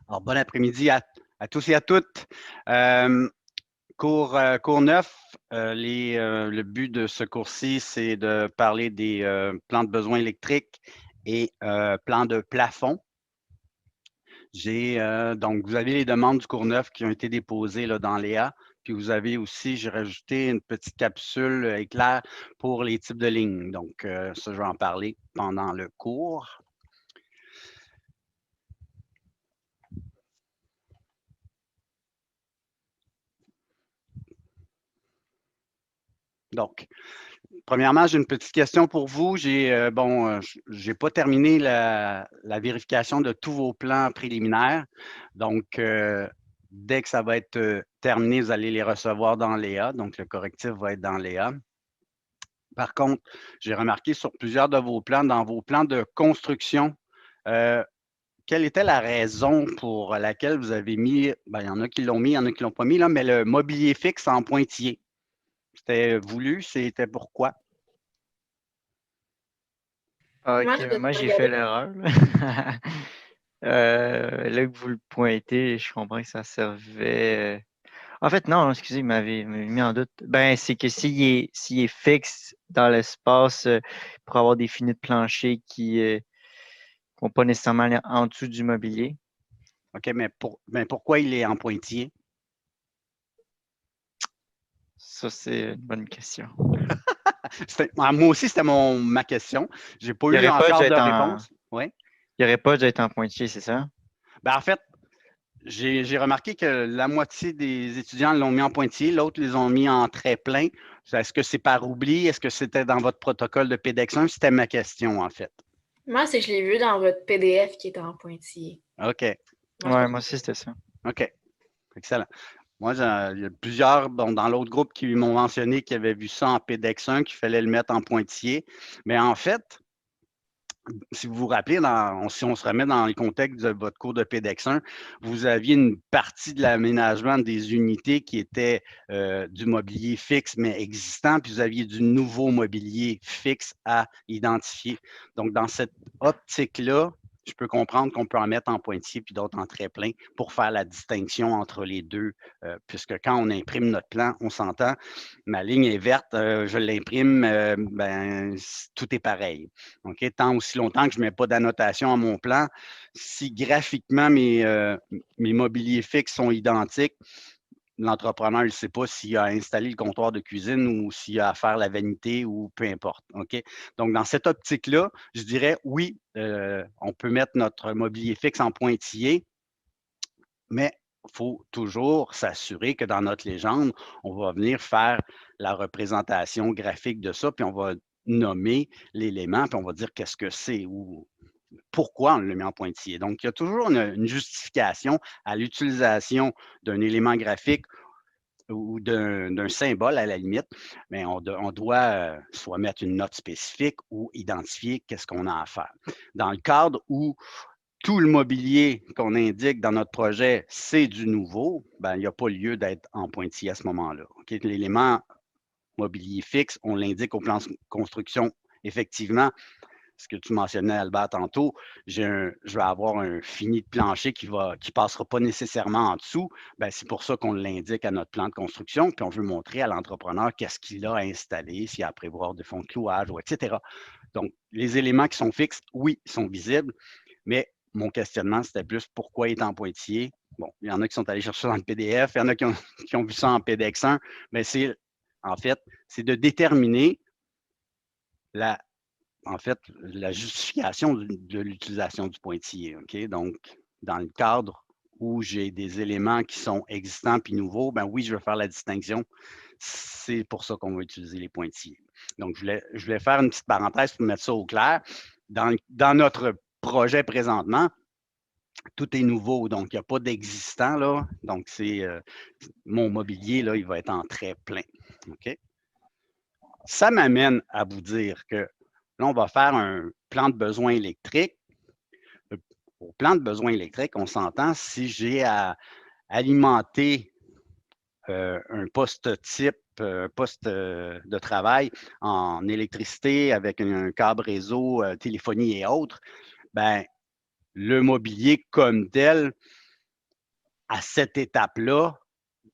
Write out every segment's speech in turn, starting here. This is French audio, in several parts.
Alors, bon après-midi à tous et à toutes. Euh, cours 9, le but de ce cours-ci, c'est de parler des plans de besoins électriques et plans de plafond. Donc, vous avez les demandes du cours 9 qui ont été déposées là, dans Léa. Puis vous avez aussi, j'ai rajouté une petite capsule éclair pour les types de lignes. Donc, ça, je vais en parler pendant le cours. Donc, premièrement, j'ai une petite question pour vous. J'ai pas terminé la vérification de tous vos plans préliminaires. Donc, dès que ça va être terminé, vous allez les recevoir dans Léa. Donc, le correctif va être dans Léa. Par contre, j'ai remarqué sur plusieurs de vos plans, dans vos plans de construction, euh, quelle était la raison pour laquelle vous avez mis, ben, il y en a qui l'ont mis, il y en a qui l'ont pas mis, là, mais le mobilier fixe en pointillé. C'était voulu, c'était pourquoi? Moi, Ok, je moi vais j'ai fait regarder. l'erreur, là. Là que vous le pointez, je comprends que ça servait. En fait, non, excusez, m'avait mis en doute. Ben, c'est que s'il est fixe dans l'espace, pour avoir des filets de plancher qui vont pas nécessairement aller en dessous du mobilier. OK, mais pourquoi il est en pointillé? Ça, c'est une bonne question. Moi aussi, c'était ma question. Je n'ai pas Il n'y eu aurait pas dû encore de être en, réponse. Oui. il y aurait pas dû être en pointillé, c'est ça? Ben, en fait, j'ai remarqué que la moitié des étudiants l'ont mis en pointillé, l'autre les ont mis en trait plein. Est-ce que c'est par oubli? Est-ce que c'était dans votre protocole de PDEX 1? C'était ma question, en fait. Moi, c'est que je l'ai vu dans votre PDF qui est en pointillé. OK. Moi, c'est Ouais, pour moi ça. aussi, c'était ça. OK. Excellent. Moi, il y a plusieurs dans l'autre groupe qui m'ont mentionné qu'ils avaient vu ça en PDEX 1, qu'il fallait le mettre en pointillé. Mais en fait, si vous vous rappelez, si on se remet dans le contexte de votre cours de PDEX 1, vous aviez une partie de l'aménagement des unités qui était du mobilier fixe, mais existant, puis vous aviez du nouveau mobilier fixe à identifier. Donc, dans cette optique-là, je peux comprendre qu'on peut en mettre en pointillé puis d'autres en trait plein pour faire la distinction entre les deux, puisque quand on imprime notre plan, on s'entend, ma ligne est verte, je l'imprime, tout est pareil. OK? Tant aussi longtemps que je ne mets pas d'annotation à mon plan, si graphiquement mes mobiliers fixes sont identiques, l'entrepreneur ne sait pas s'il a installé le comptoir de cuisine ou s'il a à faire la vanité ou peu importe. OK? Donc, dans cette optique-là, je dirais oui, on peut mettre notre mobilier fixe en pointillé, mais il faut toujours s'assurer que dans notre légende, on va venir faire la représentation graphique de ça, puis on va nommer l'élément, puis on va dire qu'est-ce que c'est ou pourquoi on le met en pointillé. Donc, il y a toujours une justification à l'utilisation d'un élément graphique ou d'un symbole à la limite, mais on doit soit mettre une note spécifique ou identifier qu'est-ce qu'on a à faire. Dans le cadre où tout le mobilier qu'on indique dans notre projet, c'est du nouveau, ben, il n'y a pas lieu d'être en pointillé à ce moment-là. Okay? L'élément mobilier fixe, on l'indique au plan de construction. Effectivement, ce que tu mentionnais, Albert, tantôt, je vais avoir un fini de plancher qui ne passera pas nécessairement en dessous. Ben, c'est pour ça qu'on l'indique à notre plan de construction, puis on veut montrer à l'entrepreneur qu'est-ce qu'il a installé, s'il a à prévoir des fonds de clouage, ou etc. Donc, les éléments qui sont fixes, oui, ils sont visibles, mais mon questionnement, c'était plus pourquoi il est en pointillé. Bon, il y en a qui sont allés chercher ça dans le PDF, il y en a qui ont vu ça en PDEX 1, mais en fait, c'est de déterminer la, la justification de l'utilisation du pointillé. OK? Donc, dans le cadre où j'ai des éléments qui sont existants puis nouveaux, ben oui, je vais faire la distinction. C'est pour ça qu'on va utiliser les pointillés. Donc, je voulais faire une petite parenthèse pour mettre ça au clair. Dans notre projet présentement, tout est nouveau, donc il n'y a pas d'existant, là. Donc, mon mobilier, là, il va être en trait plein. OK? Ça m'amène à vous dire que là, on va faire un plan de besoin électrique. Au plan de besoin électrique, on s'entend si j'ai à alimenter un poste type, un poste de travail en électricité avec un câble réseau, téléphonie et autres, ben, le mobilier comme tel, à cette étape-là,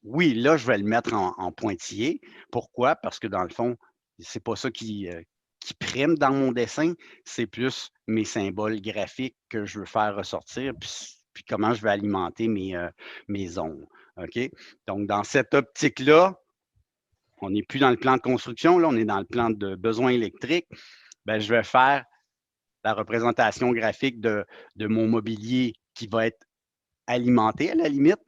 oui, là, je vais le mettre en pointillé. Pourquoi? Parce que dans le fond, c'est pas ça qui prime dans mon dessin, c'est plus mes symboles graphiques que je veux faire ressortir, puis comment je vais alimenter mes zones. OK? Donc, dans cette optique-là, on n'est plus dans le plan de construction, là, on est dans le plan de besoins électriques. Ben, je vais faire la représentation graphique de mon mobilier qui va être alimenté à la limite.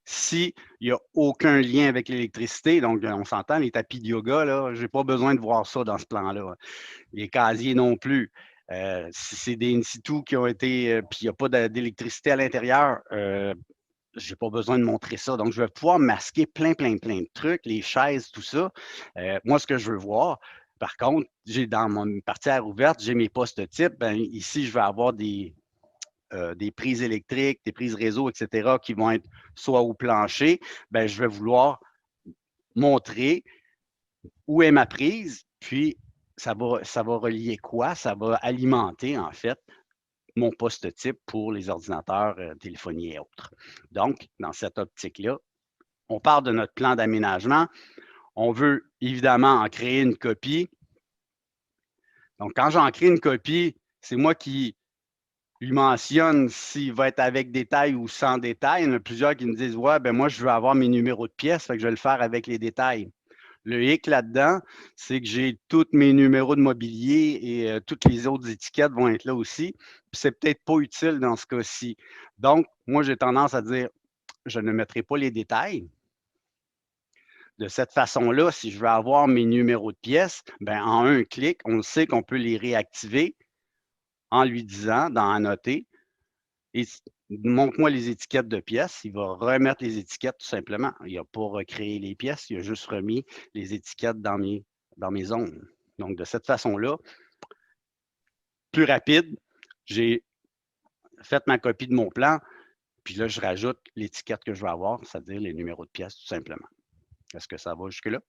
S'il n'y a aucun lien avec l'électricité, donc on s'entend, les tapis de yoga, là, je n'ai pas besoin de voir ça dans ce plan-là. Les casiers non plus. Si c'est des in-situ qui ont été, puis il n'y a pas d'électricité à l'intérieur, je n'ai pas besoin de montrer ça. Donc, je vais pouvoir masquer plein de trucs, les chaises, tout ça. Moi, ce que je veux voir, par contre, j'ai dans mon partie air ouverte, j'ai mes postes types. Ben, ici, je vais avoir des prises électriques, des prises réseau, etc., qui vont être soit au plancher. Ben, je vais vouloir montrer où est ma prise, puis ça va relier quoi? Ça va alimenter, en fait, mon poste type pour les ordinateurs, téléphonie et autres. Donc, dans cette optique-là, on part de notre plan d'aménagement. On veut évidemment en créer une copie. Donc, quand j'en crée une copie, c'est moi qui lui mentionne s'il va être avec détail ou sans détail. Il y en a plusieurs qui me disent, ouais, ben moi, je veux avoir mes numéros de pièces, fait que je vais le faire avec les détails. Le hic là-dedans, c'est que j'ai tous mes numéros de mobilier et toutes les autres étiquettes vont être là aussi. Puis c'est peut-être pas utile dans ce cas-ci. Donc, moi, j'ai tendance à dire, je ne mettrai pas les détails. De cette façon-là, si je veux avoir mes numéros de pièces, ben, en un clic, on sait qu'on peut les réactiver en lui disant, dans Annoter, et montre-moi les étiquettes de pièces. Il va remettre les étiquettes tout simplement. Il n'a pas recréé les pièces, il a juste remis les étiquettes dans mes zones. Donc, de cette façon-là, plus rapide, j'ai fait ma copie de mon plan, puis là, je rajoute l'étiquette que je veux avoir, c'est-à-dire les numéros de pièces tout simplement. Est-ce que ça va jusque-là?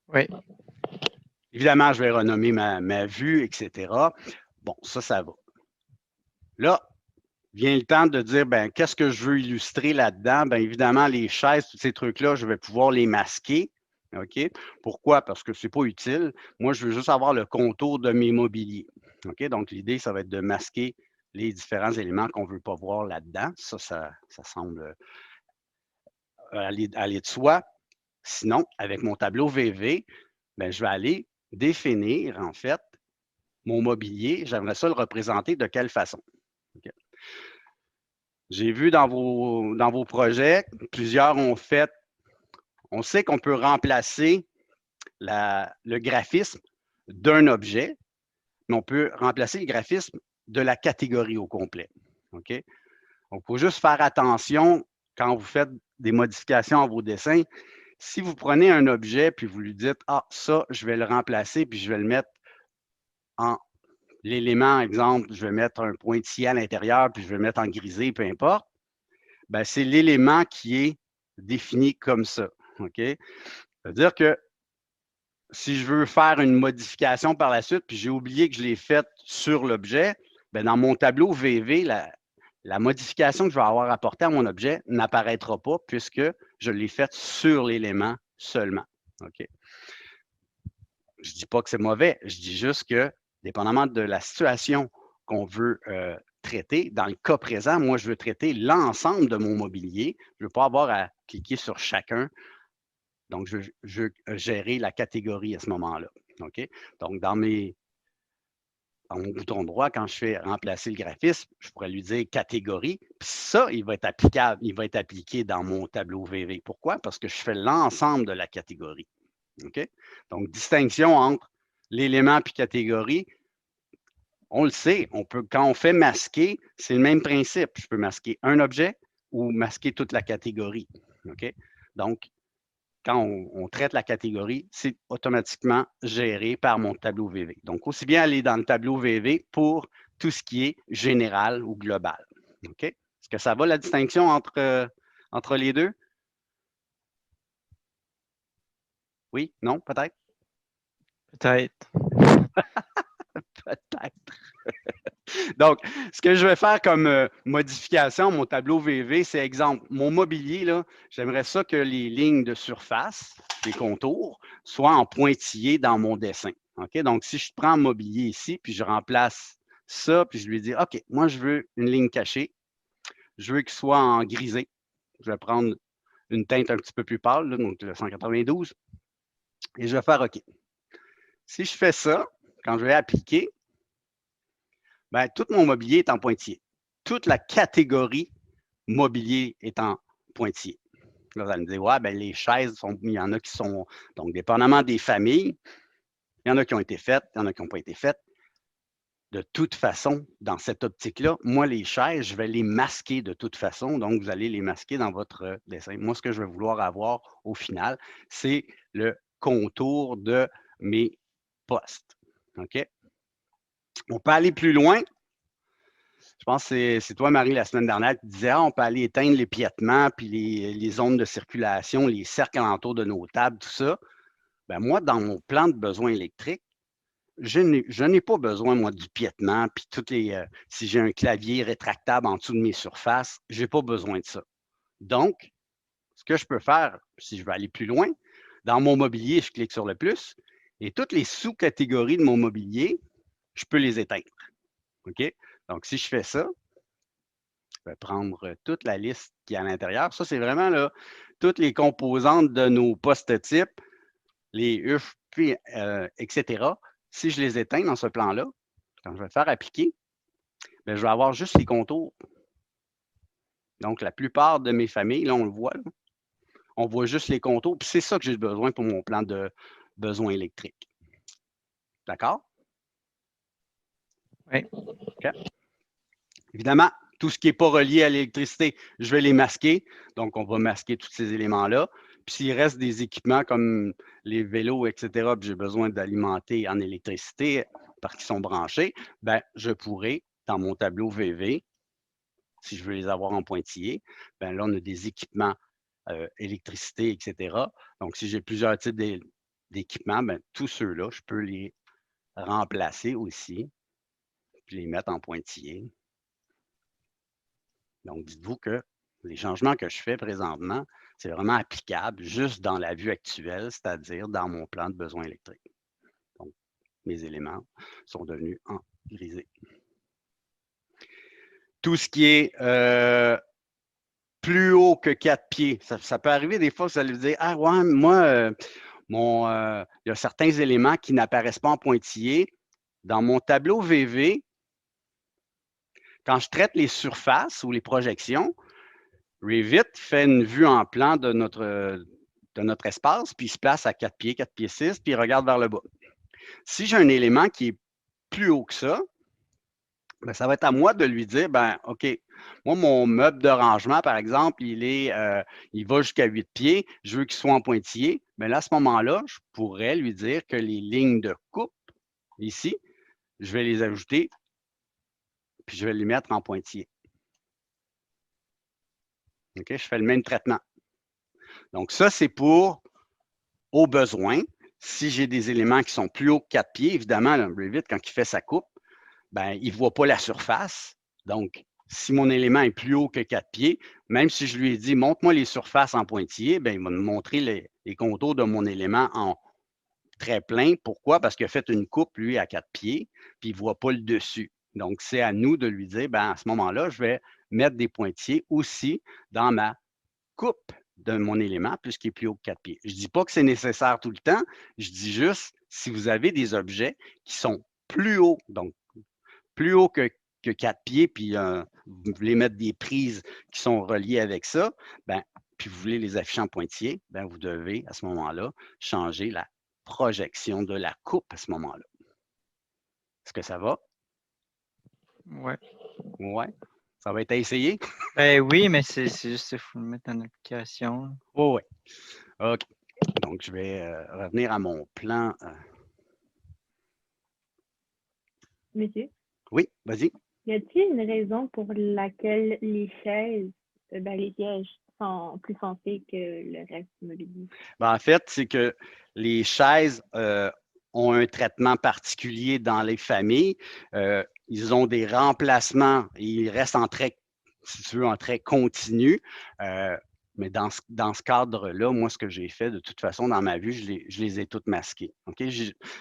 Oui. Évidemment, je vais renommer ma vue, etc. Bon, ça va. Là, vient le temps de dire, ben, qu'est-ce que je veux illustrer là-dedans? Bien, évidemment, les chaises, tous ces trucs-là, je vais pouvoir les masquer. OK? Pourquoi? Parce que ce n'est pas utile. Moi, je veux juste avoir le contour de mes mobiliers. OK? Donc, l'idée, ça va être de masquer les différents éléments qu'on ne veut pas voir là-dedans. Ça semble aller de soi. Sinon, avec mon tableau VV, ben, je vais aller définir, en fait, mon mobilier. J'aimerais ça le représenter de quelle façon? OK? J'ai vu dans vos projets, plusieurs ont fait, on sait qu'on peut remplacer le graphisme d'un objet, mais on peut remplacer le graphisme de la catégorie au complet. OK? Donc, il faut juste faire attention quand vous faites des modifications à vos dessins. Si vous prenez un objet puis vous lui dites, ah, ça, je vais le remplacer puis je vais le mettre en l'élément, exemple, je vais mettre un pointillé à l'intérieur puis je vais le mettre en grisé, peu importe. Ben, c'est l'élément qui est défini comme ça. OK? C'est-à-dire que si je veux faire une modification par la suite, puis j'ai oublié que je l'ai faite sur l'objet, ben dans mon tableau VV, la modification que je vais avoir apportée à mon objet n'apparaîtra pas puisque je l'ai faite sur l'élément seulement. OK? Je ne dis pas que c'est mauvais, je dis juste que, dépendamment de la situation qu'on veut traiter, dans le cas présent, moi, je veux traiter l'ensemble de mon mobilier. Je ne veux pas avoir à cliquer sur chacun. Donc, je veux gérer la catégorie à ce moment-là. OK? Donc, dans mon bouton droit, quand je fais remplacer le graphisme, je pourrais lui dire catégorie. Puis ça, il va être applicable, il va être appliqué dans mon tableau VV. Pourquoi? Parce que je fais l'ensemble de la catégorie. OK? Donc, distinction entre l'élément puis catégorie. On le sait, quand on fait masquer, c'est le même principe. Je peux masquer un objet ou masquer toute la catégorie. OK? Donc, quand on traite la catégorie, c'est automatiquement géré par mon tableau VV. Donc, aussi bien aller dans le tableau VV pour tout ce qui est général ou global. OK? Est-ce que ça va la distinction entre les deux? Oui? Non? Peut-être? Peut-être. Peut-être. Donc, ce que je vais faire comme modification à mon tableau VV, c'est exemple, mon mobilier, là, j'aimerais ça que les lignes de surface, les contours, soient en pointillés dans mon dessin. OK? Donc, si je prends le mobilier ici, puis je remplace ça, puis je lui dis, OK, moi, je veux une ligne cachée. Je veux qu'il soit en grisé. Je vais prendre une teinte un petit peu plus pâle, là, donc le 192, et je vais faire OK. Si je fais ça, quand je vais appliquer, ben, tout mon mobilier est en pointillé. Toute la catégorie mobilier est en pointillé. Là, vous allez me dire, ouais, ben, les chaises, il y en a qui sont, donc, dépendamment des familles, il y en a qui ont été faites, il y en a qui n'ont pas été faites. De toute façon, dans cette optique-là, moi, les chaises, je vais les masquer de toute façon. Donc, vous allez les masquer dans votre dessin. Moi, ce que je vais vouloir avoir au final, c'est le contour de mes postes. OK? On peut aller plus loin. Je pense que c'est toi, Marie, la semaine dernière, qui disais, on peut aller éteindre l'épiètement, puis les zones de circulation, les cercles alentour de nos tables, tout ça. Ben moi, dans mon plan de besoin électrique, je n'ai pas besoin, moi, du piétement, puis si j'ai un clavier rétractable en dessous de mes surfaces, je n'ai pas besoin de ça. Donc, ce que je peux faire, si je veux aller plus loin, dans mon mobilier, je clique sur le plus, et toutes les sous-catégories de mon mobilier, je peux les éteindre. OK? Donc, si je fais ça, je vais prendre toute la liste qui est à l'intérieur. Ça, c'est vraiment là, toutes les composantes de nos postes types, les UF, puis, etc. Si je les éteins dans ce plan-là, quand je vais faire appliquer, bien, je vais avoir juste les contours. Donc, la plupart de mes familles, là, on le voit, là, on voit juste les contours, puis c'est ça que j'ai besoin pour mon plan de besoin électrique. D'accord? Oui. OK. Évidemment, tout ce qui n'est pas relié à l'électricité, je vais les masquer. Donc, on va masquer tous ces éléments-là. Puis s'il reste des équipements comme les vélos, etc., puis j'ai besoin d'alimenter en électricité parce qu'ils sont branchés, bien, je pourrais, dans mon tableau VV, si je veux les avoir en pointillé, bien là, on a des équipements électricité, etc. Donc, si j'ai plusieurs types d'équipements, bien, tous ceux-là, je peux les remplacer aussi, puis les mettre en pointillé. Donc, dites-vous que les changements que je fais présentement, c'est vraiment applicable juste dans la vue actuelle, c'est-à-dire dans mon plan de besoin électrique. Donc, mes éléments sont devenus en grisé. Tout ce qui est plus haut que 4 pieds, ça peut arriver des fois, vous allez vous dire, ah ouais, moi, il y a certains éléments qui n'apparaissent pas en pointillé. Dans mon tableau VV, quand je traite les surfaces ou les projections, Revit fait une vue en plan de notre espace, puis il se place à 4 pieds 6, puis il regarde vers le bas. Si j'ai un élément qui est plus haut que ça, bien, ça va être à moi de lui dire, ben, OK, moi, mon meuble de rangement, par exemple, il va jusqu'à 8 pieds, je veux qu'il soit en pointillé. Bien là, à ce moment-là, je pourrais lui dire que les lignes de coupe, ici, je vais les ajouter, puis je vais les mettre en pointillé. OK, je fais le même traitement. Donc, ça, c'est pour, au besoin, si j'ai des éléments qui sont plus hauts que 4 pieds, évidemment, le Revit, quand il fait sa coupe, ben, il ne voit pas la surface. Donc, si mon élément est plus haut que 4 pieds, même si je lui ai dit, montre-moi les surfaces en pointillé, ben, il va me montrer les contours de mon élément en très plein. Pourquoi? Parce qu'il a fait une coupe, lui, à 4 pieds, puis il ne voit pas le dessus. Donc, c'est à nous de lui dire, ben, à ce moment-là, je vais mettre des pointillés aussi dans ma coupe de mon élément, puisqu'il est plus haut que 4 pieds. Je ne dis pas que c'est nécessaire tout le temps, je dis juste, si vous avez des objets qui sont plus hauts, donc plus haut que 4 pieds, puis vous voulez mettre des prises qui sont reliées avec ça, ben, puis vous voulez les afficher en pointillé, ben, vous devez, à ce moment-là, changer la projection de la coupe à ce moment-là. Est-ce que ça va? Ouais. Oui. Ça va être à essayer? Ben oui, mais c'est juste qu'il faut le mettre en application. Oui, oui. OK. Donc, je vais revenir à mon plan. Monsieur, Oui, vas-y. y a-t-il une raison pour laquelle les chaises, les sièges sont plus foncés que le reste du mobilier? Ben, en fait, c'est que les chaises ont un traitement particulier dans les familles. ils ont des remplacements et ils restent en trait, si tu veux, en trait continu. Mais dans ce cadre-là, moi, ce que j'ai fait, de toute façon, dans ma vue, je les ai toutes masquées. Okay?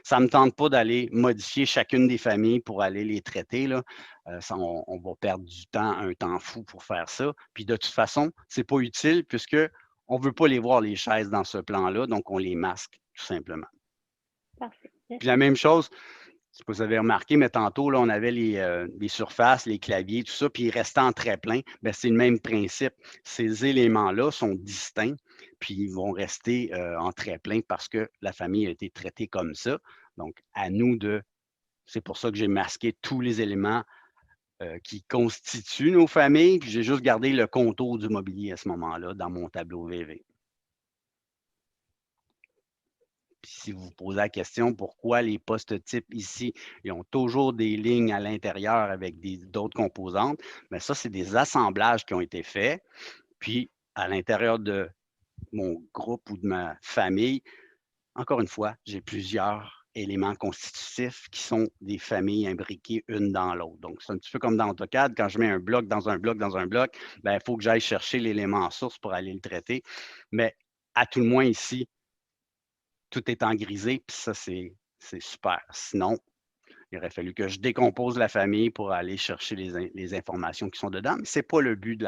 Ça ne me tente pas d'aller modifier chacune des familles pour aller les traiter. Là. On va perdre du temps, un temps fou pour faire ça. Puis de toute façon, ce n'est pas utile puisque on ne veut pas les voir, les chaises, dans ce plan-là, donc on les masque, tout simplement. Parfait. Puis la même chose, je ne sais pas si vous avez remarqué, mais tantôt, là, on avait les surfaces, les claviers, tout ça, puis ils restaient en très plein. Bien, c'est le même principe. Ces éléments-là sont distincts, puis ils vont rester en très plein parce que la famille a été traitée comme ça. Donc, à nous c'est pour ça que j'ai masqué tous les éléments qui constituent nos familles, puis j'ai juste gardé le contour du mobilier à ce moment-là dans mon tableau VV. Puis si vous vous posez la question pourquoi les postes types ici, ils ont toujours des lignes à l'intérieur avec d'autres composantes, bien ça, c'est des assemblages qui ont été faits. Puis à l'intérieur de mon groupe ou de ma famille, encore une fois, j'ai plusieurs éléments constitutifs qui sont des familles imbriquées une dans l'autre. Donc, c'est un petit peu comme dans AutoCAD, quand je mets un bloc dans un bloc dans un bloc, bien, il faut que j'aille chercher l'élément en source pour aller le traiter. Mais à tout le moins ici, tout est en grisé, puis ça, c'est super. Sinon, il aurait fallu que je décompose la famille pour aller chercher les informations qui sont dedans, mais ce n'est pas le but de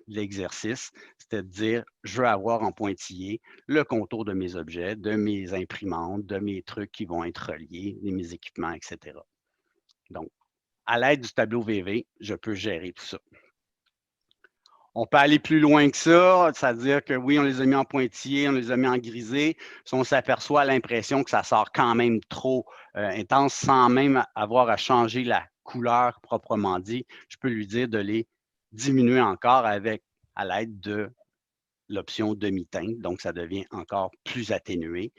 l'exercice. C'était de dire, je veux avoir en pointillé le contour de mes objets, de mes imprimantes, de mes trucs qui vont être reliés, de mes équipements, etc. Donc, à l'aide du tableau VV, je peux gérer tout ça. On peut aller plus loin que ça, c'est-à-dire que oui, on les a mis en pointillé, on les a mis en grisé. Si on s'aperçoit l'impression que ça sort quand même trop intense sans même avoir à changer la couleur proprement dit, je peux lui dire de les diminuer encore à l'aide de l'option demi-teinte. Donc, ça devient encore plus atténué.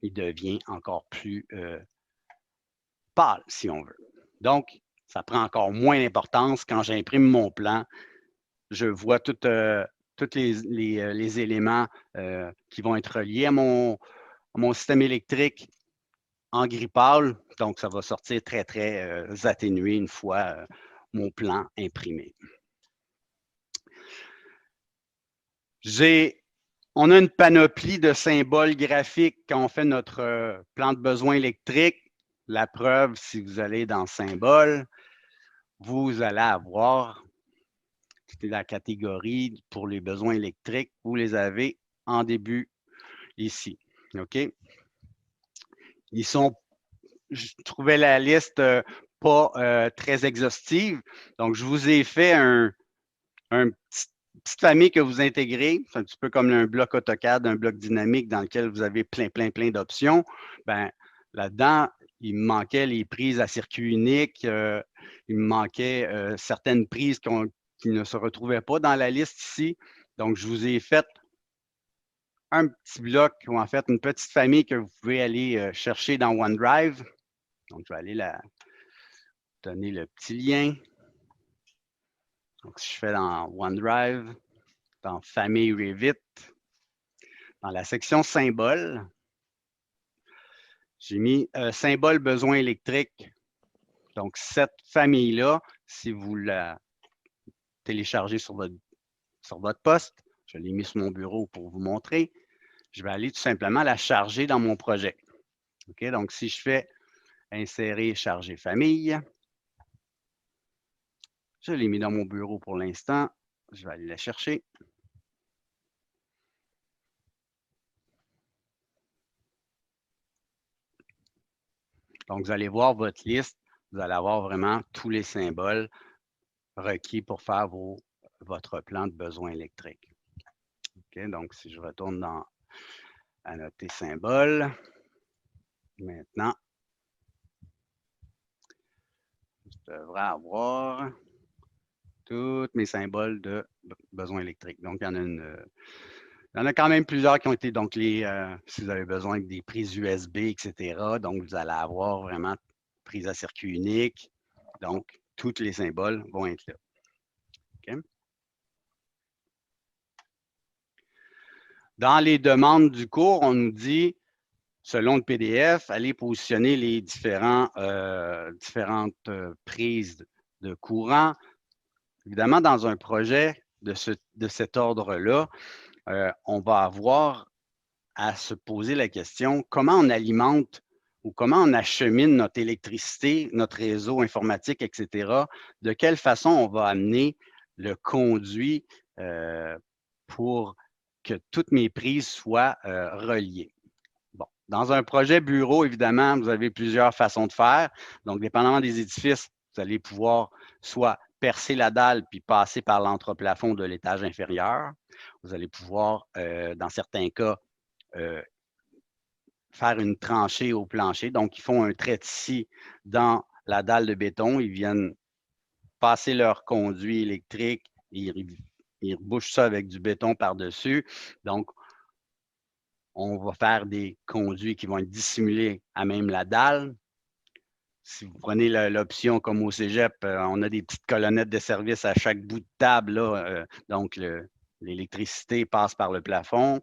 Il devient encore plus pâle, si on veut. Donc, ça prend encore moins d'importance quand j'imprime mon plan. Je vois tous les éléments qui vont être reliés à mon système électrique en gris pâle. Donc, ça va sortir très, très atténué une fois mon plan imprimé. On a une panoplie de symboles graphiques quand on fait notre plan de besoin électrique. La preuve, si vous allez dans Symboles, vous allez avoir la catégorie pour les besoins électriques, vous les avez en début ici. OK? Je trouvais la liste pas très exhaustive. Donc, je vous ai fait une petite famille que vous intégrez. C'est un petit peu comme un bloc AutoCAD, un bloc dynamique dans lequel vous avez plein d'options. Ben, là-dedans, il me manquait les prises à circuit unique. Il me manquait certaines prises qui ne se retrouvaient pas dans la liste ici. Donc, je vous ai fait un petit bloc ou en fait une petite famille que vous pouvez aller chercher dans OneDrive. Donc, je vais aller donner le petit lien. Donc, si je fais dans OneDrive, dans Famille Revit, dans la section Symboles, j'ai mis Symbole besoin électrique. Donc, cette famille-là, si vous la téléchargez sur votre poste, je l'ai mis sur mon bureau pour vous montrer, je vais aller tout simplement la charger dans mon projet. OK? Donc, si je fais Insérer, charger famille, je l'ai mis dans mon bureau pour l'instant. Je vais aller la chercher. Donc, vous allez voir votre liste. Vous allez avoir vraiment tous les symboles requis pour faire votre plan de besoin électrique. OK, donc, si je retourne dans Annoter symbole, maintenant, je devrais avoir tous mes symboles de besoin électrique. Donc, il y en a quand même plusieurs qui ont été, donc si vous avez besoin des prises USB, etc. Donc, vous allez avoir vraiment prise à circuit unique. Donc, tous les symboles vont être là. Okay? Dans les demandes du cours, on nous dit selon le PDF, aller positionner les différentes prises de courant. Évidemment, dans un projet de cet ordre-là, on va avoir à se poser la question comment on alimente ou comment on achemine notre électricité, notre réseau informatique, etc. De quelle façon on va amener le conduit pour que toutes mes prises soient reliées. Bon, dans un projet bureau, évidemment, vous avez plusieurs façons de faire. Donc, dépendamment des édifices, vous allez pouvoir soit percer la dalle puis passer par l'entreplafond de l'étage inférieur. Vous allez pouvoir, dans certains cas, faire une tranchée au plancher. Donc, ils font un trait ici dans la dalle de béton. Ils viennent passer leur conduit électrique. Ils rebouchent ça avec du béton par-dessus. Donc, on va faire des conduits qui vont être dissimulés à même la dalle. Si vous prenez l'option comme au cégep, on a des petites colonnettes de service à chaque bout de table. Là, donc, l'électricité passe par le plafond,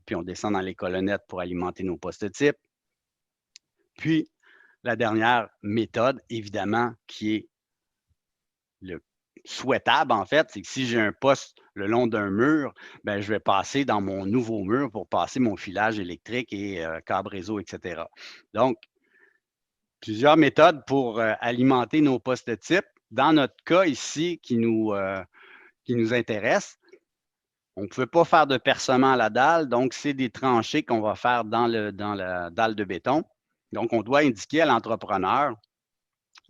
puis on descend dans les colonnettes pour alimenter nos postes types. Puis, la dernière méthode, évidemment, qui est le souhaitable, en fait, c'est que si j'ai un poste le long d'un mur, ben, je vais passer dans mon nouveau mur pour passer mon filage électrique et câble réseau, etc. Donc, plusieurs méthodes pour alimenter nos postes types. Dans notre cas ici qui nous intéresse, on ne peut pas faire de percement à la dalle, donc c'est des tranchées qu'on va faire dans la dalle de béton. Donc, on doit indiquer à l'entrepreneur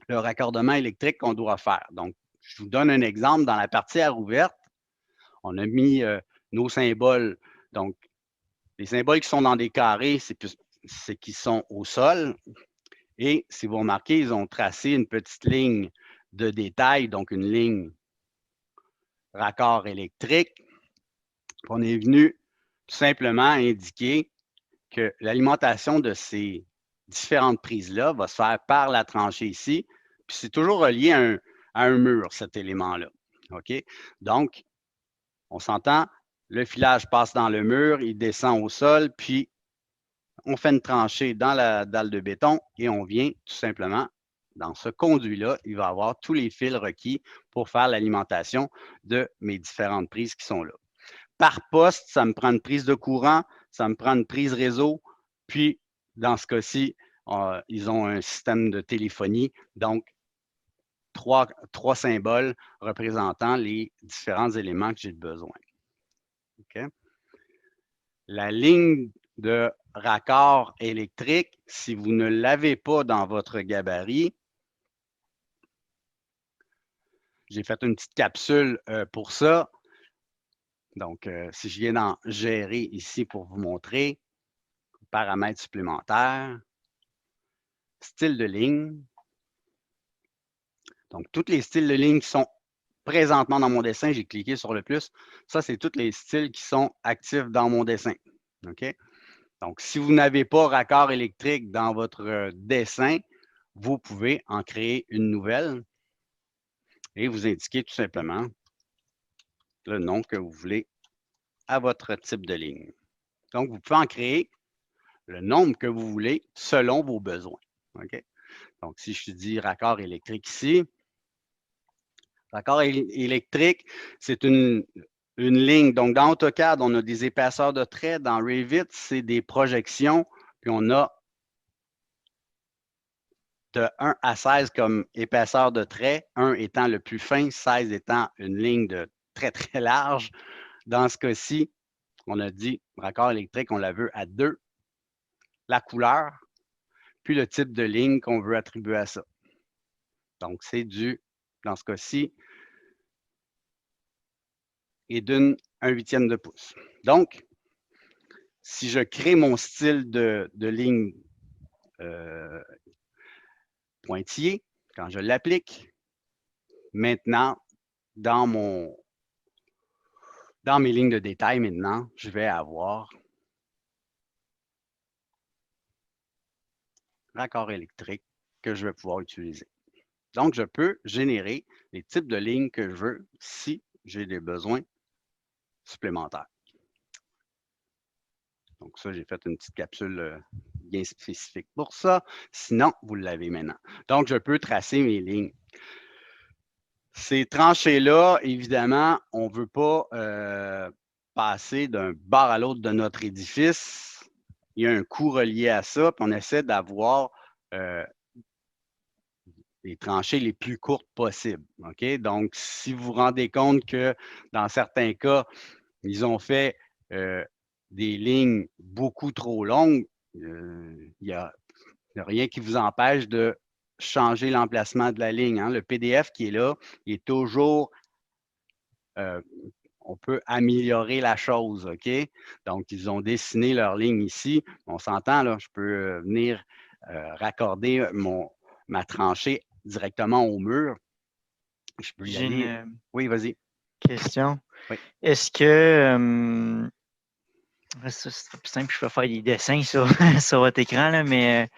le raccordement électrique qu'on doit faire. Donc, je vous donne un exemple. Dans la partie aire ouverte, on a mis nos symboles. Donc, les symboles qui sont dans des carrés, c'est qui sont au sol. Et si vous remarquez, ils ont tracé une petite ligne de détail, donc une ligne raccord électrique. On est venu tout simplement indiquer que l'alimentation de ces différentes prises-là va se faire par la tranchée ici. Puis c'est toujours relié à un mur, cet élément-là. OK? Donc, on s'entend, le filage passe dans le mur, il descend au sol, puis on fait une tranchée dans la dalle de béton et on vient tout simplement, dans ce conduit-là, il va avoir tous les fils requis pour faire l'alimentation de mes différentes prises qui sont là. Par poste, ça me prend une prise de courant, ça me prend une prise réseau, puis dans ce cas-ci, ils ont un système de téléphonie, donc trois symboles représentant les différents éléments que j'ai besoin. Okay? La ligne de raccord électrique, si vous ne l'avez pas dans votre gabarit, j'ai fait une petite capsule pour ça. Donc, si je viens dans Gérer ici pour vous montrer, paramètres supplémentaires, style de ligne. Donc, tous les styles de ligne qui sont présentement dans mon dessin, j'ai cliqué sur le plus. Ça, c'est tous les styles qui sont actifs dans mon dessin. OK? Donc, si vous n'avez pas raccord électrique dans votre dessin, vous pouvez en créer une nouvelle et vous indiquer tout simplement le nom que vous voulez à votre type de ligne. Donc, vous pouvez en créer le nombre que vous voulez selon vos besoins. OK? Donc, si je dis raccord électrique ici, raccord électrique, c'est une ligne. Donc, dans AutoCAD, on a des épaisseurs de traits. Dans Revit, c'est des projections. Puis, on a de 1 à 16 comme épaisseur de trait, 1 étant le plus fin, 16 étant une ligne de très, très large. Dans ce cas-ci, on a dit raccord électrique, on la veut à 2, la couleur, puis le type de ligne qu'on veut attribuer à ça. Donc, c'est dans ce cas-ci, et d'une 1/8 de pouce. Donc, si je crée mon style de ligne pointillé, quand je l'applique, maintenant, dans mes lignes de détail, maintenant, je vais avoir raccord électrique que je vais pouvoir utiliser. Donc, je peux générer les types de lignes que je veux si j'ai des besoins supplémentaires. Donc, ça, j'ai fait une petite capsule bien spécifique pour ça. Sinon, vous l'avez maintenant. Donc, je peux tracer mes lignes. Ces tranchées-là, évidemment, on ne veut pas passer d'un bord à l'autre de notre édifice. Il y a un coût relié à ça, puis on essaie d'avoir les tranchées les plus courtes possibles. OK? Donc, si vous vous rendez compte que dans certains cas, ils ont fait des lignes beaucoup trop longues, il n'y a rien qui vous empêche de changer l'emplacement de la ligne. Hein. Le PDF qui est là, il est toujours, on peut améliorer la chose, OK? Donc, ils ont dessiné leur ligne ici. On s'entend, là, je peux venir raccorder ma tranchée directement au mur. Je peux y J'ai aller. une Oui, vas-y. question. Oui. Est-ce que ça, c'est plus simple, je vais faire des dessins sur, sur votre écran, là, mais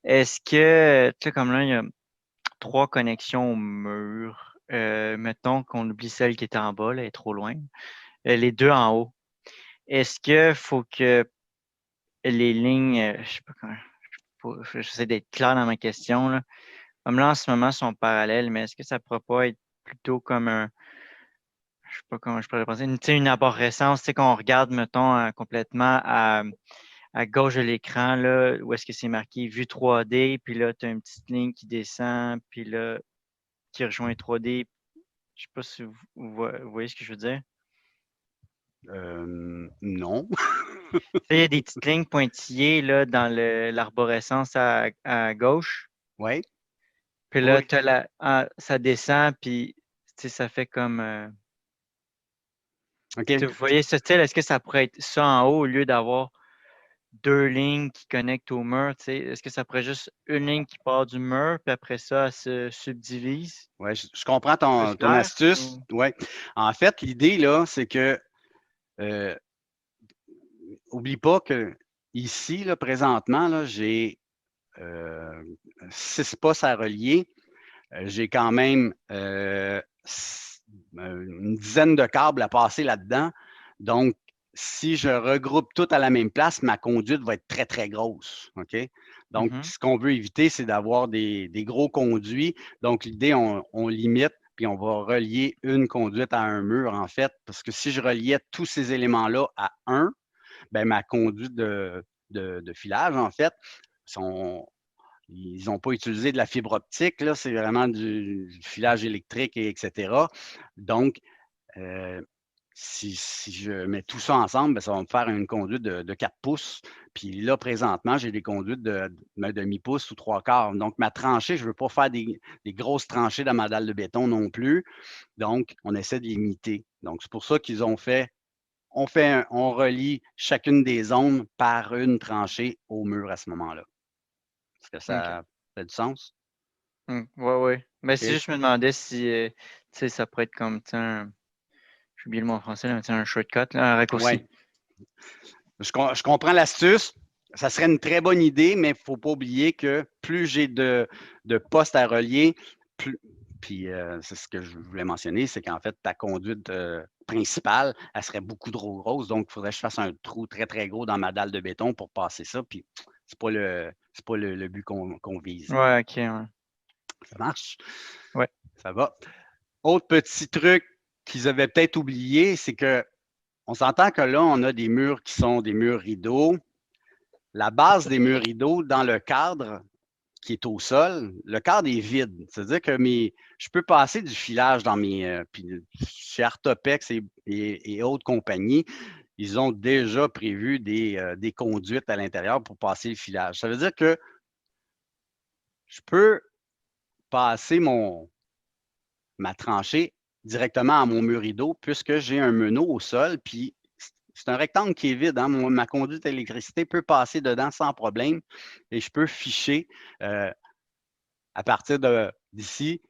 est-ce que, tu sais, comme là, il y a 3 connexions au mur. Mettons qu'on oublie celle qui était en bas, là, elle est trop loin. Les 2 en haut. Est-ce que faut que les lignes, je sais pas comment, j'essaie d'être clair dans ma question, là. Comme là, en ce moment, sont parallèles, mais est-ce que ça pourrait pas être plutôt comme je sais pas comment je pourrais penser, une arborescence, tu sais, qu'on regarde, mettons, complètement à gauche de l'écran, là, où est-ce que c'est marqué vue 3D, puis là, tu as une petite ligne qui descend, puis là, qui rejoint 3D. Je sais pas si vous voyez ce que je veux dire. Non. Tu sais, il y a des petites lignes pointillées là, dans l'arborescence à gauche. Oui. Puis là, Oui. ça descend, puis tu sais, ça fait comme. OK. Vous voyez ce style, est-ce que ça pourrait être ça en haut au lieu d'avoir 2 lignes qui connectent au mur? Tu sais, est-ce que ça pourrait juste une ligne qui part du mur, puis après ça, elle se subdivise? Ouais, je comprends C'est ton clair? astuce. Ouais. En fait, l'idée, là, c'est que oublie pas que ici, là, présentement, là, j'ai 6 postes à relier. J'ai quand même une dizaine de câbles à passer là-dedans. Donc, si je regroupe tout à la même place, ma conduite va être très, très grosse. OK? Donc, Mhm. ce qu'on veut éviter, c'est d'avoir des gros conduits. Donc, l'idée, on limite, puis on va relier une conduite à un mur, en fait, parce que si je reliais tous ces éléments-là à un, ben, ma conduite de filage, en fait, ils n'ont pas utilisé de la fibre optique, là, c'est vraiment du filage électrique, etc. Donc, si je mets tout ça ensemble, ben, ça va me faire une conduite de 4 pouces. Puis là, présentement, j'ai des conduites de demi-pouce ou 3/4. Donc, ma tranchée, je ne veux pas faire des grosses tranchées dans ma dalle de béton non plus. Donc, on essaie de limiter. Donc, c'est pour ça qu'ils ont fait on relie chacune des zones par une tranchée au mur à ce moment-là. Est-ce que OK. ça fait du sens? Ouais, ouais. Mais c'est OK. juste, je me demandais si tu sais, ça pourrait être comme, tu sais, j'ai oublié le mot en français, là, mais tu sais, un shortcut, là, un raccourci. Oui. Je comprends l'astuce. Ça serait une très bonne idée, mais il ne faut pas oublier que plus j'ai de postes à relier, puis c'est ce que je voulais mentionner, c'est qu'en fait, ta conduite principale, elle serait beaucoup trop grosse. Donc, il faudrait que je fasse un trou très, très gros dans ma dalle de béton pour passer ça. Puis, c'est pas le but qu'on vise. Ouais, ok, ouais. Ça marche? Ouais. Ça va. Autre petit truc qu'ils avaient peut-être oublié, c'est que on s'entend que là, on a des murs qui sont des murs rideaux. La base des murs rideaux, dans le cadre qui est au sol, le cadre est vide. C'est-à-dire que je peux passer du filage dans puis chez Artopex et autres compagnies, ils ont déjà prévu des conduites à l'intérieur pour passer le filage. Ça veut dire que je peux passer ma tranchée directement à mon mur rideau puisque j'ai un meneau au sol, puis c'est un rectangle qui est vide. Hein? Ma conduite d'électricité peut passer dedans sans problème et je peux ficher à partir d'ici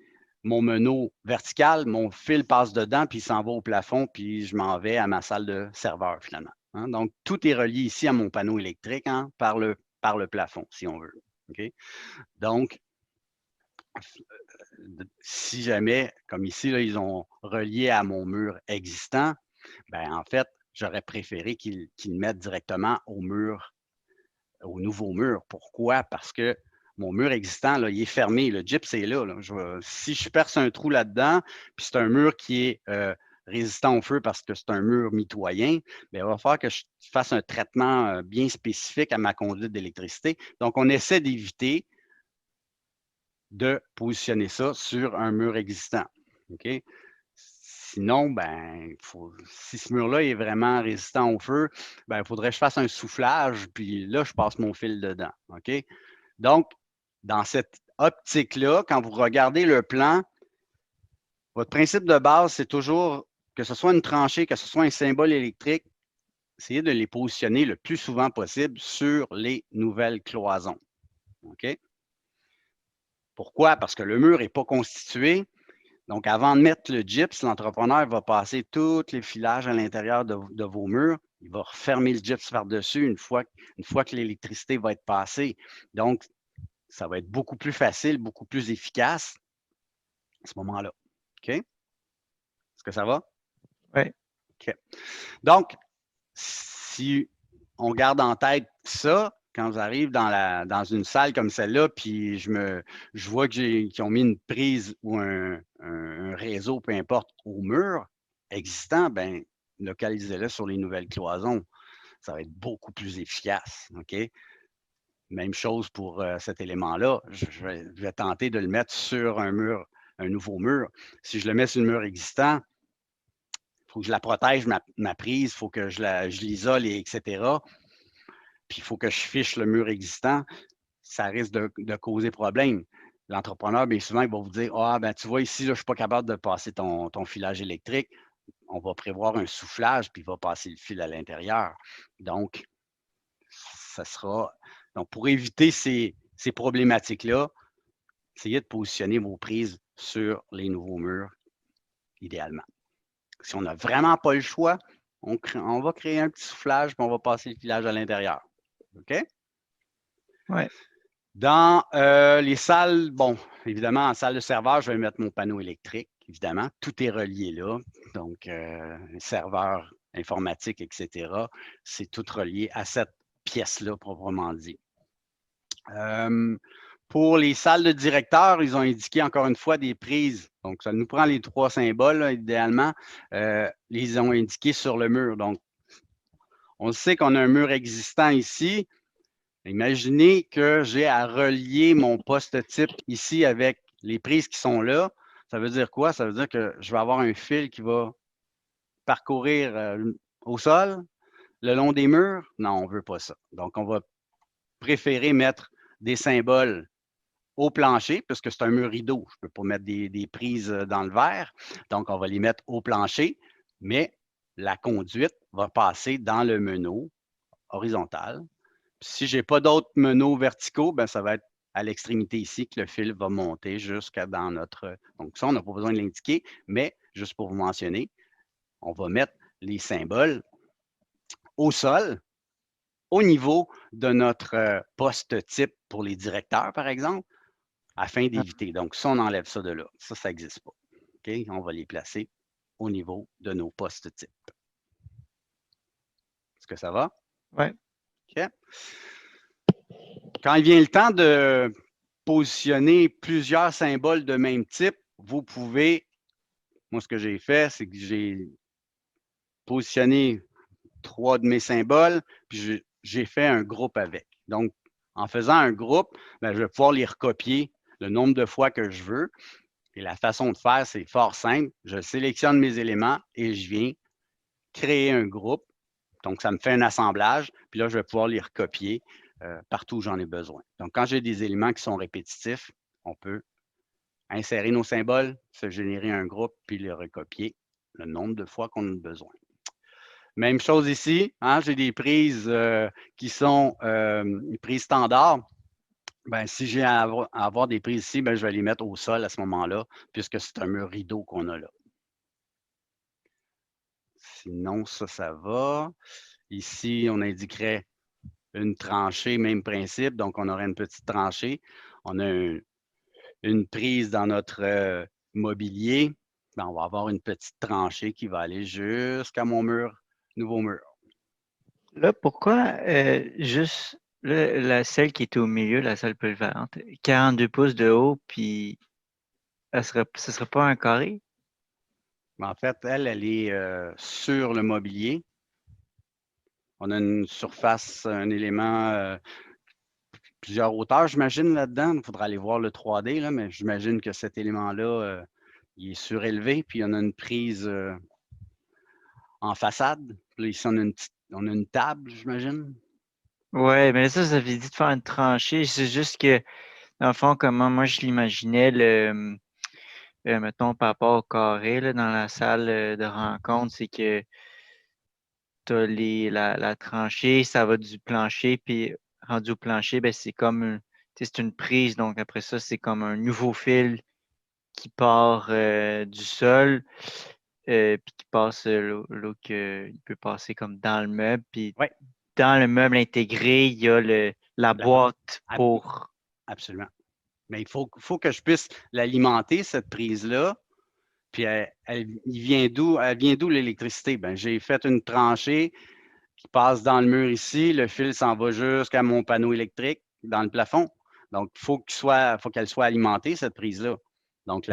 mon meneau vertical, mon fil passe dedans, puis il s'en va au plafond, puis je m'en vais à ma salle de serveur finalement. Hein? Donc, tout est relié ici à mon panneau électrique hein, par le plafond, si on veut. Okay? Donc, si jamais, comme ici, là, ils ont relié à mon mur existant, ben en fait, j'aurais préféré qu'ils le mettent directement au au nouveau mur. Pourquoi? Parce que mon mur existant, là, il est fermé. Le gyps est là. Si je perce un trou là-dedans, puis c'est un mur qui est résistant au feu parce que c'est un mur mitoyen, bien, il va falloir que je fasse un traitement bien spécifique à ma conduite d'électricité. Donc, on essaie d'éviter de positionner ça sur un mur existant. OK? Sinon, ben, si ce mur-là est vraiment résistant au feu, ben, il faudrait que je fasse un soufflage, puis là, je passe mon fil dedans. OK? Donc, dans cette optique-là, quand vous regardez le plan, votre principe de base, c'est toujours que ce soit une tranchée, que ce soit un symbole électrique, essayez de les positionner le plus souvent possible sur les nouvelles cloisons. OK? Pourquoi? Parce que le mur n'est pas constitué. Donc, avant de mettre le gyps, l'entrepreneur va passer tous les filages à l'intérieur de vos murs. Il va refermer le gyps par-dessus une fois que l'électricité va être passée. Donc, ça va être beaucoup plus facile, beaucoup plus efficace à ce moment-là. OK? Est-ce que ça va? Oui. OK. Donc, si on garde en tête ça, quand j'arrive dans une salle comme celle-là, puis je vois qu'ils ont mis une prise ou un réseau, peu importe, au mur existant, ben localisez-le sur les nouvelles cloisons. Ça va être beaucoup plus efficace. OK? Même chose pour cet élément-là. Je vais tenter de le mettre sur un mur, un nouveau mur. Si je le mets sur le mur existant, il faut que je la protège, ma prise, il faut que je l'isole, etc. Puis il faut que je fiche le mur existant. Ça risque de causer problème. L'entrepreneur, bien souvent, il va vous dire: ah, ben tu vois, ici, là, je ne suis pas capable de passer ton filage électrique. On va prévoir un soufflage, puis il va passer le fil à l'intérieur. Donc, ça sera. Donc, pour éviter ces problématiques-là, essayez de positionner vos prises sur les nouveaux murs, idéalement. Si on n'a vraiment pas le choix, on va créer un petit soufflage, puis on va passer le filage à l'intérieur. OK? Oui. Dans les salles, bon, évidemment, en salle de serveur, je vais mettre mon panneau électrique, évidemment. Tout est relié là. Donc, serveur informatique, etc., c'est tout relié à cette pièce-là, proprement dit. Pour les salles de directeur, ils ont indiqué encore une fois des prises. Donc, ça nous prend les 3 symboles, là, idéalement. Ils ont indiqué sur le mur. Donc, on sait qu'on a un mur existant ici. Imaginez que j'ai à relier mon poste type ici avec les prises qui sont là. Ça veut dire quoi? Ça veut dire que je vais avoir un fil qui va parcourir au sol, le long des murs. Non, on ne veut pas ça. Donc, on va préférer mettre des symboles au plancher, puisque c'est un mur rideau. Je ne peux pas mettre des prises dans le verre. Donc, on va les mettre au plancher, mais la conduite va passer dans le meneau horizontal. Si je n'ai pas d'autres meneaux verticaux, ben, ça va être à l'extrémité ici que le fil va monter jusqu'à dans notre. Donc, ça, on n'a pas besoin de l'indiquer, mais juste pour vous mentionner, on va mettre les symboles au sol, au niveau de notre poste type pour les directeurs, par exemple, afin d'éviter. Donc, ça, on enlève ça de là. Ça n'existe pas. OK? On va les placer au niveau de nos postes types. Est-ce que ça va? Oui. OK. Quand il vient le temps de positionner plusieurs symboles de même type, vous pouvez, moi, ce que j'ai fait, c'est que j'ai positionné 3 de mes symboles, puis j'ai fait un groupe avec. Donc, en faisant un groupe, ben, je vais pouvoir les recopier le nombre de fois que je veux. Et la façon de faire, c'est fort simple. Je sélectionne mes éléments et je viens créer un groupe. Donc, ça me fait un assemblage. Puis là, je vais pouvoir les recopier partout où j'en ai besoin. Donc, quand j'ai des éléments qui sont répétitifs, on peut insérer nos symboles, se générer un groupe, puis les recopier le nombre de fois qu'on a besoin. Même chose ici, hein, j'ai des prises qui sont prises standards. Ben, si j'ai à avoir des prises ici, ben, je vais les mettre au sol à ce moment-là, puisque c'est un mur rideau qu'on a là. Sinon, ça va. Ici, on indiquerait une tranchée, même principe. Donc, on aurait une petite tranchée. On a une prise dans notre mobilier. Ben, on va avoir une petite tranchée qui va aller jusqu'à mon mur, nouveau mur. Là, pourquoi juste celle qui était au milieu, la salle polyvalente, 42 pouces de haut, puis ce serait pas un carré? Mais en fait, elle est sur le mobilier. On a une surface, un élément, plusieurs hauteurs, j'imagine, là-dedans. Il faudra aller voir le 3D, là, mais j'imagine que cet élément-là, il est surélevé, puis on a une prise en façade. Puis là, ici, on a une table, j'imagine. Ouais, mais ça veut dire de faire une tranchée. C'est juste que, dans le fond, comment moi je l'imaginais, mettons, par rapport au carré, là, dans la salle de rencontre, c'est que tu as la tranchée, ça va du plancher, puis rendu au plancher, ben, c'est comme tu sais, c'est une prise, donc après ça, c'est comme un nouveau fil qui part du sol, puis qui passe là il peut passer comme dans le meuble, puis Oui, dans le meuble intégré, il y a la boîte ab- pour. absolument. Mais il faut que je puisse l'alimenter, cette prise-là. Puis elle vient d'où l'électricité? Ben, j'ai fait une tranchée qui passe dans le mur ici. Le fil s'en va jusqu'à mon panneau électrique dans le plafond. Donc, faut qu'elle soit alimentée, cette prise-là. Donc,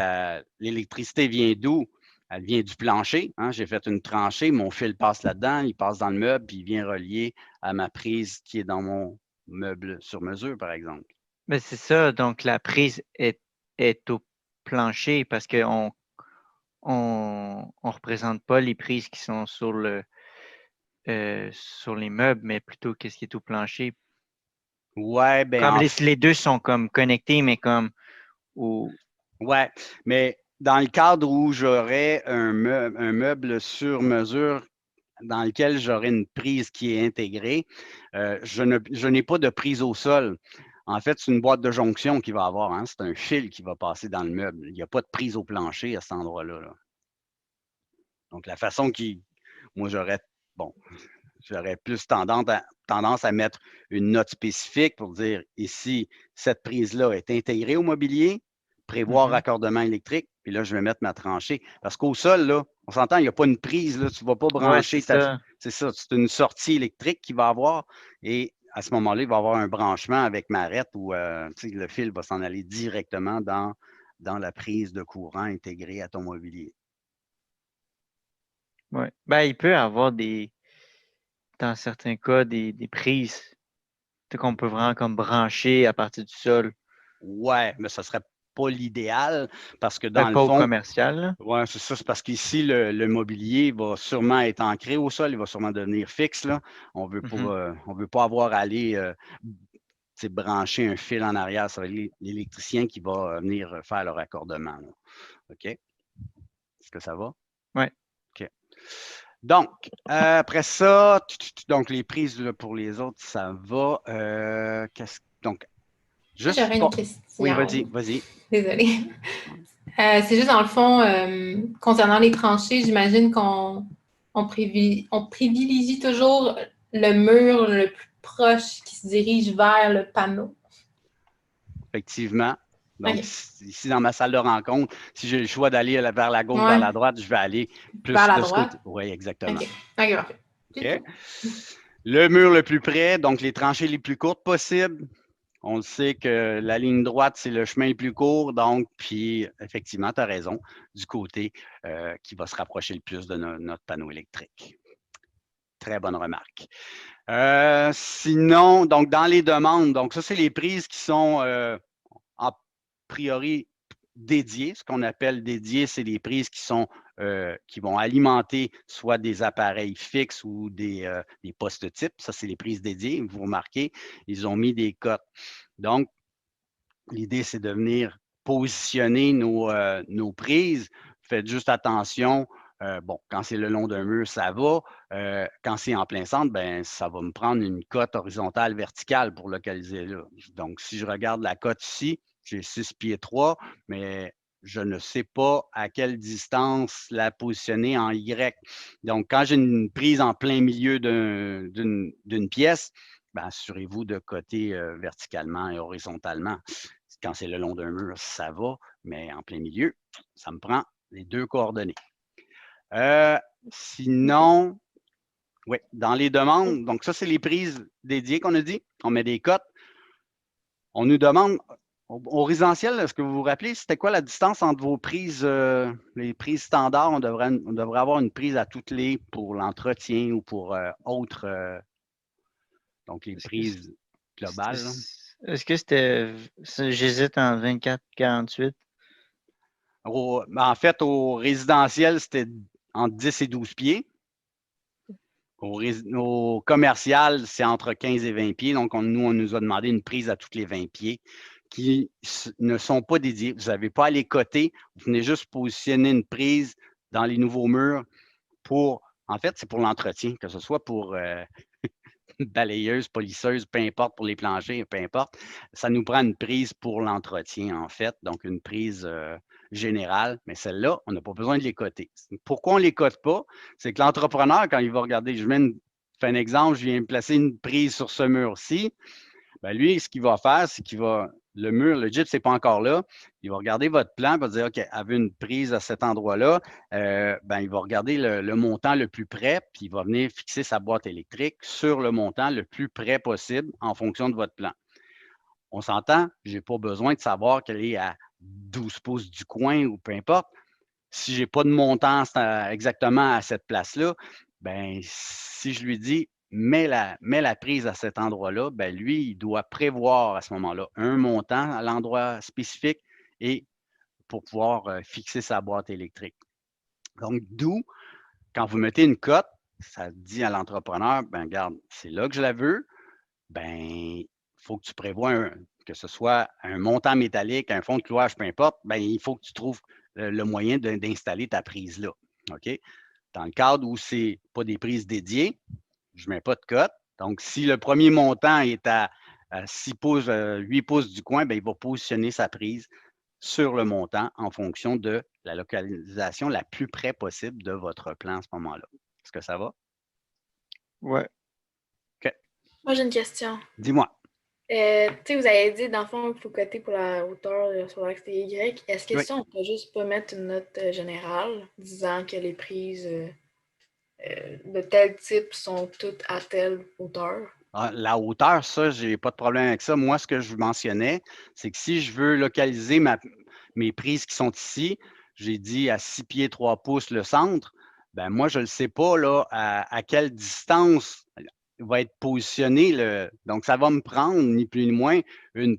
l'électricité vient d'où? Elle vient du plancher. Hein? J'ai fait une tranchée, mon fil passe là-dedans, il passe dans le meuble, puis il vient relier à ma prise qui est dans mon meuble sur mesure, par exemple. Mais c'est ça, donc la prise est au plancher parce qu'on on représente pas les prises qui sont sur les meubles, mais plutôt qu'est-ce qui est au plancher. Ouais, ben Comme les deux sont comme connectés, mais comme au. ouais, mais dans le cadre où j'aurais un meuble sur mesure dans lequel j'aurais une prise qui est intégrée, je n'ai pas de prise au sol. En fait, c'est une boîte de jonction qu'il va avoir. Hein? C'est un fil qui va passer dans le meuble. Il n'y a pas de prise au plancher à cet endroit-là. Là. Donc, la façon moi, bon, j'aurais plus tendance à mettre une note spécifique pour dire ici, cette prise-là est intégrée au mobilier, prévoir Mhm. raccordement électrique, puis là, je vais mettre ma tranchée. Parce qu'au sol, là, on s'entend, il n'y a pas une prise, là, tu ne vas pas Ouais, c'est brancher ça. c'est ça, c'est une sortie électrique qu'il va avoir. Et à ce moment-là, il va y avoir un branchement avec ma arête où le fil va s'en aller directement dans la prise de courant intégrée à ton mobilier. Ouais. Ben, il peut y avoir dans certains cas, des prises qu'on peut vraiment comme brancher à partir du sol. Ouais, mais ça ne serait pas l'idéal parce que Ben, dans le pas au fond, commercial, là. ouais, c'est ça, c'est parce qu'ici, le mobilier va sûrement être ancré au sol, il va sûrement devenir fixe, là. Mhm. On veut pas avoir à aller brancher un fil en arrière. Ça va être l'électricien qui va venir faire le raccordement. Là. OK? Est-ce que ça va? Ouais. OK. Donc, après ça, donc les prises là, pour les autres, ça va. Donc, Moi, juste j'aurais une pas. Oui, question. vas-y. Désolée. C'est juste dans le fond, concernant les tranchées, j'imagine on privilégie toujours le mur le plus proche qui se dirige vers le panneau. Effectivement. Donc, OK. ici, dans ma salle de rencontre, si j'ai le choix d'aller vers la gauche, vers Ouais, la droite, je vais aller vers plus la de ce côté. droite. Oui, OK. exactement. OK, parfait. C'est OK. tout. Le mur le plus près, donc les tranchées les plus courtes possibles. On le sait que la ligne droite, c'est le chemin le plus court. Donc, puis, effectivement, tu as raison, du côté qui va se rapprocher le plus de notre panneau électrique. Très bonne remarque. Sinon, donc, dans les demandes, donc, ça, c'est les prises qui sont a priori dédiées. Ce qu'on appelle dédiées, c'est des prises qui vont alimenter soit des appareils fixes ou des postes types. Ça, c'est les prises dédiées. Vous remarquez, ils ont mis des cotes. Donc, l'idée, c'est de venir positionner nos prises. Faites juste attention. Bon, quand c'est le long d'un mur, ça va. Quand c'est en plein centre, ben, ça va me prendre une cote horizontale verticale pour localiser là. Donc, si je regarde la cote ici, j'ai 6 pieds 3, mais je ne sais pas à quelle distance la positionner en Y. Donc, quand j'ai une prise en plein milieu d'une pièce, ben, assurez-vous de coter verticalement et horizontalement. Quand c'est le long d'un mur, ça va, mais en plein milieu, ça me prend les deux coordonnées. OK. Sinon, Oui, dans les demandes, donc ça, c'est les prises dédiées qu'on a dit. On met des cotes. On nous demande, au résidentiel, est-ce que vous vous rappelez, c'était quoi la distance entre vos prises, les prises standards? On devrait avoir une prise à toutes les pour l'entretien ou pour autres, donc les Est-ce que prises globales. est-ce que c'était. J'hésite en 24-48. En fait, au résidentiel, c'était entre 10 et 12 pieds. Au commercial, c'est entre 15 et 20 pieds. Donc, nous, on nous a demandé une prise à toutes les 20 pieds qui ne sont pas dédiées. Vous n'avez pas à les coter. Vous venez juste positionner une prise dans les nouveaux murs en fait, c'est pour l'entretien, que ce soit pour balayeuse, polisseuse, peu importe, pour les planchers, peu importe. Ça nous prend une prise pour l'entretien, en fait. Donc, une prise générale. Mais celle-là, on n'a pas besoin de les coter. Pourquoi on ne les cote pas? C'est que l'entrepreneur, quand il va regarder, fais un exemple, je viens de placer une prise sur ce mur-ci. Ben lui, ce qu'il va faire, c'est le mur, le gyps n'est pas encore là. Il va regarder votre plan, il va dire, OK, avait une prise à cet endroit-là. Il va regarder le montant le plus près, puis il va venir fixer sa boîte électrique sur le montant le plus près possible en fonction de votre plan. On s'entend, je n'ai pas besoin de savoir qu'elle est à 12 pouces du coin ou peu importe. Si je n'ai pas de montant exactement à cette place-là, ben si je lui dis mets la prise à cet endroit-là, ben lui, il doit prévoir à ce moment-là un montant à l'endroit spécifique et pour pouvoir fixer sa boîte électrique. Donc, d'où, quand vous mettez une cote, ça dit à l'entrepreneur, ben regarde, c'est là que je la veux, ben il faut que tu prévois que ce soit un montant métallique, un fond de clouage, peu importe, ben il faut que tu trouves le moyen d'installer ta prise là. OK? Dans le cadre où ce n'est pas des prises dédiées, je ne mets pas de cote. Donc, si le premier montant est à 6 pouces, 8 pouces du coin, ben, il va positionner sa prise sur le montant en fonction de la localisation la plus près possible de votre plan à ce moment-là. Est-ce que ça va? Ouais. OK. Moi, j'ai une question. Dis-moi. Tu sais, vous avez dit, dans le fond, il faut coter pour la hauteur sur l'axe Y. Est-ce que Oui. ça, on peut juste pas mettre une note générale disant que les prises de tel type sont toutes à telle hauteur? La hauteur, ça, je n'ai pas de problème avec ça. Moi, ce que je mentionnais, c'est que si je veux localiser mes prises qui sont ici, j'ai dit à 6 pieds 3 pouces le centre, ben moi, je ne sais pas là, à quelle distance va être positionné. Donc, ça va me prendre, ni plus ni moins, une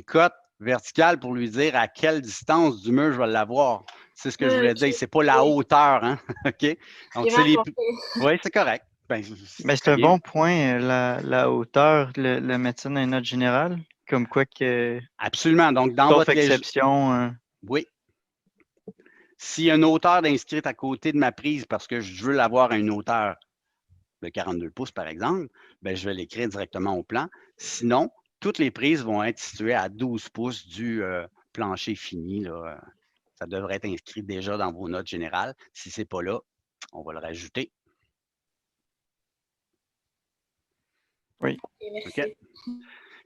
cote verticale pour lui dire à quelle distance du mur je vais l'avoir. C'est ce que je voulais dire. C'est pas la hauteur, hein? OK? Donc, c'est les. Oui, c'est correct. Ben, c'est un bon point, la hauteur, le médecin dans une note générale, comme quoi que. Absolument. Donc, dans sauf votre exception. Oui. S'il y a une hauteur d'inscrite à côté de ma prise parce que je veux l'avoir à une hauteur de 42 pouces, par exemple, ben, je vais l'écrire directement au plan. Sinon, toutes les prises vont être situées à 12 pouces du plancher fini. Là. Ça devrait être inscrit déjà dans vos notes générales. Si ce n'est pas là, on va le rajouter. Oui. Merci. Okay.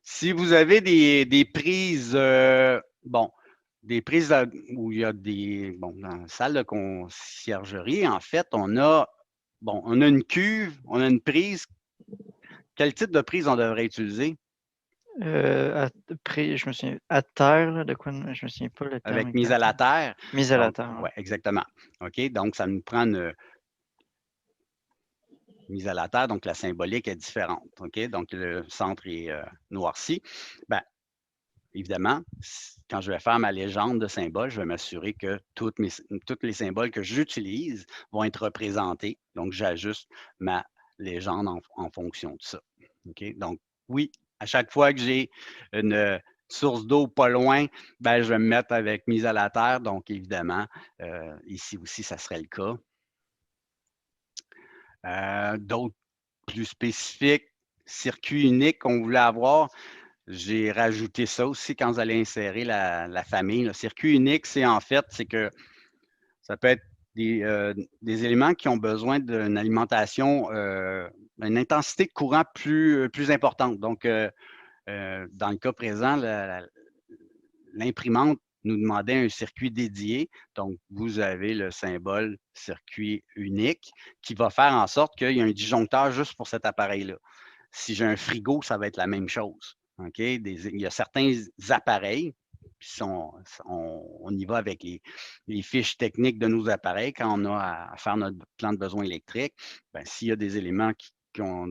Si vous avez des prises, des prises où il y a dans la salle de conciergerie, en fait, on a une cuve, on a une prise. Quel type de prise on devrait utiliser? Je me souviens, à terre, là, de quoi, je me souviens pas le terme. Avec mise à la terre. Mise à la terre. Oui, exactement. OK, donc ça nous prend une mise à la terre, donc la symbolique est différente. OK, donc le centre est noirci. Bien, évidemment, quand je vais faire ma légende de symboles, je vais m'assurer que tous les symboles que j'utilise vont être représentés. Donc, j'ajuste ma légende en fonction de ça. OK? Donc, oui, à chaque fois que j'ai une source d'eau pas loin, ben, je vais me mettre avec mise à la terre. Donc, évidemment, ici aussi, ça serait le cas. D'autres plus spécifiques, circuit unique qu'on voulait avoir. J'ai rajouté ça aussi quand vous allez insérer la famille. Le circuit unique, c'est que ça peut être des éléments qui ont besoin d'une alimentation, une intensité de courant plus importante. Donc, dans le cas présent, l'imprimante nous demandait un circuit dédié. Donc, vous avez le symbole circuit unique qui va faire en sorte qu'il y a un disjoncteur juste pour cet appareil-là. Si j'ai un frigo, ça va être la même chose. OK? Il y a certains appareils, on y va avec les fiches techniques de nos appareils quand on a à faire notre plan de besoin électrique. Ben, s'il y a des éléments qui ont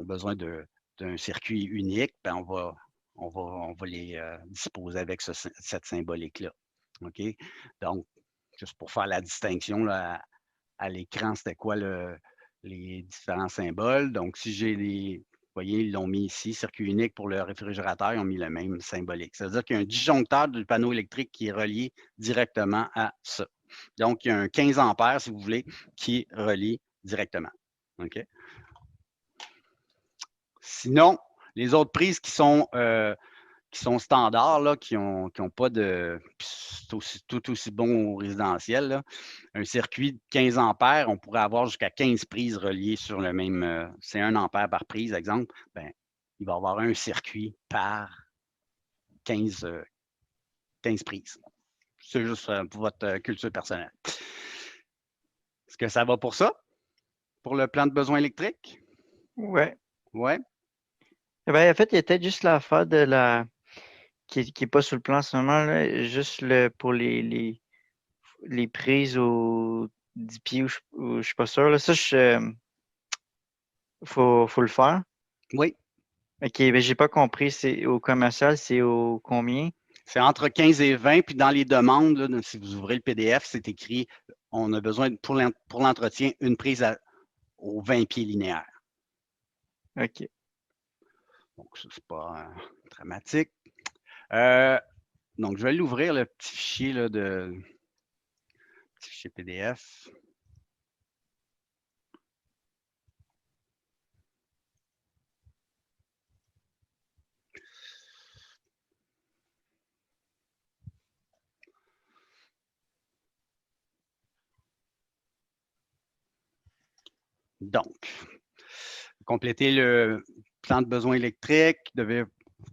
besoin d'un circuit unique, ben on va les disposer avec cette symbolique-là. OK? Donc, juste pour faire la distinction, là, à l'écran, c'était quoi les différents symboles. Donc, si j'ai vous voyez, ils l'ont mis ici, circuit unique pour le réfrigérateur, ils ont mis le même symbolique. Ça veut dire qu'il y a un disjoncteur du panneau électrique qui est relié directement à ça. Donc, il y a un 15 ampères, si vous voulez, qui est relié directement. OK? Sinon, les autres prises qui sont standards, là, qui n'ont pas de. C'est tout aussi bon au résidentiel. Là. Un circuit de 15 ampères, on pourrait avoir jusqu'à 15 prises reliées sur le même. C'est 1 ampère par prise, exemple. Ben, il va y avoir un circuit par 15 prises. C'est juste pour votre culture personnelle. Est-ce que ça va pour ça? Pour le plan de besoin électrique? Ouais. Ouais. Ben, en fait, il y a peut-être juste l'affaire de la. Qui n'est pas sur le plan en ce moment, là, juste pour les prises aux 10 pieds ou je suis pas sûr. Là. Ça, faut le faire. Oui. OK, ben j'ai pas compris. C'est au commercial, c'est au combien? C'est entre 15 et 20, puis dans les demandes, là, si vous ouvrez le PDF, c'est écrit on a besoin pour l'entretien une prise aux 20 pieds linéaires. OK. Donc, ça, c'est pas dramatique. Donc, je vais l'ouvrir, le petit fichier là, petit fichier PDF. Donc, compléter le plan de besoin électrique, vous devez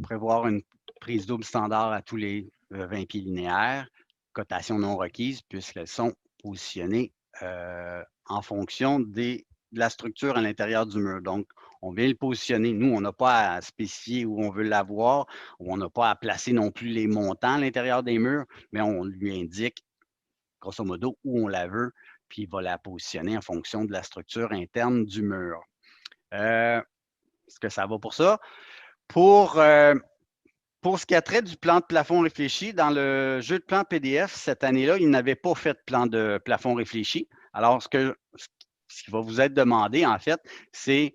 prévoir une prise double standard à tous les 20 pieds linéaires, cotation non requise, puisqu'elles sont positionnées en fonction de la structure à l'intérieur du mur. Donc, on vient le positionner. Nous, on n'a pas à spécifier où on veut l'avoir, ou on n'a pas à placer non plus les montants à l'intérieur des murs, mais on lui indique, grosso modo, où on la veut, puis il va la positionner en fonction de la structure interne du mur. Est-ce que ça va pour ça? Pour ce qui a trait du plan de plafond réfléchi, dans le jeu de plan PDF, cette année-là, il n'avait pas fait de plan de plafond réfléchi. Alors, ce qui va vous être demandé, en fait, c'est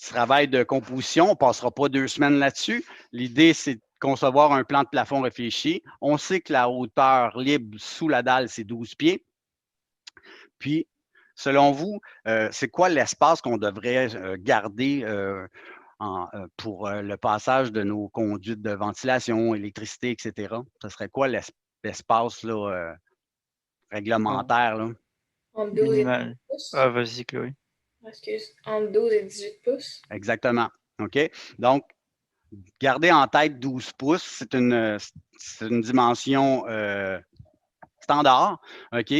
travail de composition. On ne passera pas 2 semaines là-dessus. L'idée, c'est de concevoir un plan de plafond réfléchi. On sait que la hauteur libre sous la dalle, c'est 12 pieds. Puis, selon vous, c'est quoi l'espace qu'on devrait garder pour le passage de nos conduites de ventilation, électricité, etc.? Ce serait quoi l'espace là, réglementaire? Là? Entre 12 et 18 Minimal. pouces. Ah, vas-y, Chloé. Excuse. Entre 12 et 18 pouces. Exactement. OK? Donc, gardez en tête 12 pouces. C'est une dimension standard. OK?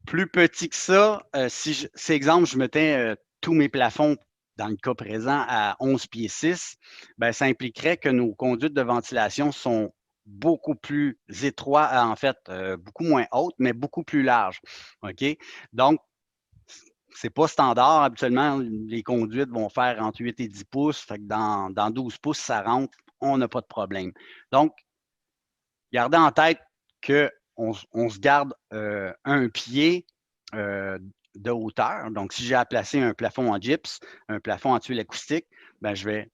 Plus petit que ça, si c'est exemple, je mettais tous mes plafonds dans le cas présent à 11 pieds 6, ben, ça impliquerait que nos conduites de ventilation sont beaucoup plus étroites, en fait, beaucoup moins hautes, mais beaucoup plus larges. OK? Donc, c'est pas standard. Habituellement, les conduites vont faire entre 8 et 10 pouces. Fait que dans 12 pouces, ça rentre, on n'a pas de problème. Donc, gardez en tête qu'on se garde un pied de hauteur. Donc, si j'ai à placer un plafond en gyps, un plafond en tuile acoustique, ben, je vais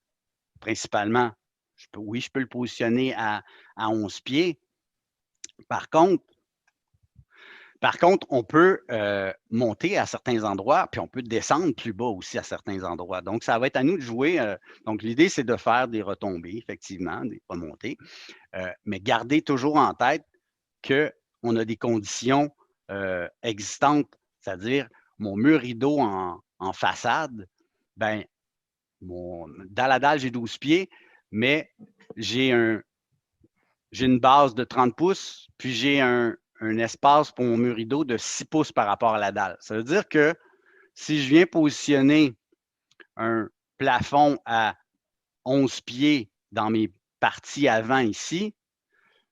principalement, je peux le positionner à 11 pieds. Par contre, on peut monter à certains endroits, puis on peut descendre plus bas aussi à certains endroits. Donc, ça va être à nous de jouer. Donc, l'idée, c'est de faire des retombées, effectivement, des remontées, mais gardez toujours en tête qu'on a des conditions existantes, c'est-à-dire mon mur rideau en façade, ben, dans la dalle, j'ai 12 pieds, mais j'ai j'ai une base de 30 pouces, puis j'ai un espace pour mon mur rideau de 6 pouces par rapport à la dalle. Ça veut dire que si je viens positionner un plafond à 11 pieds dans mes parties avant ici,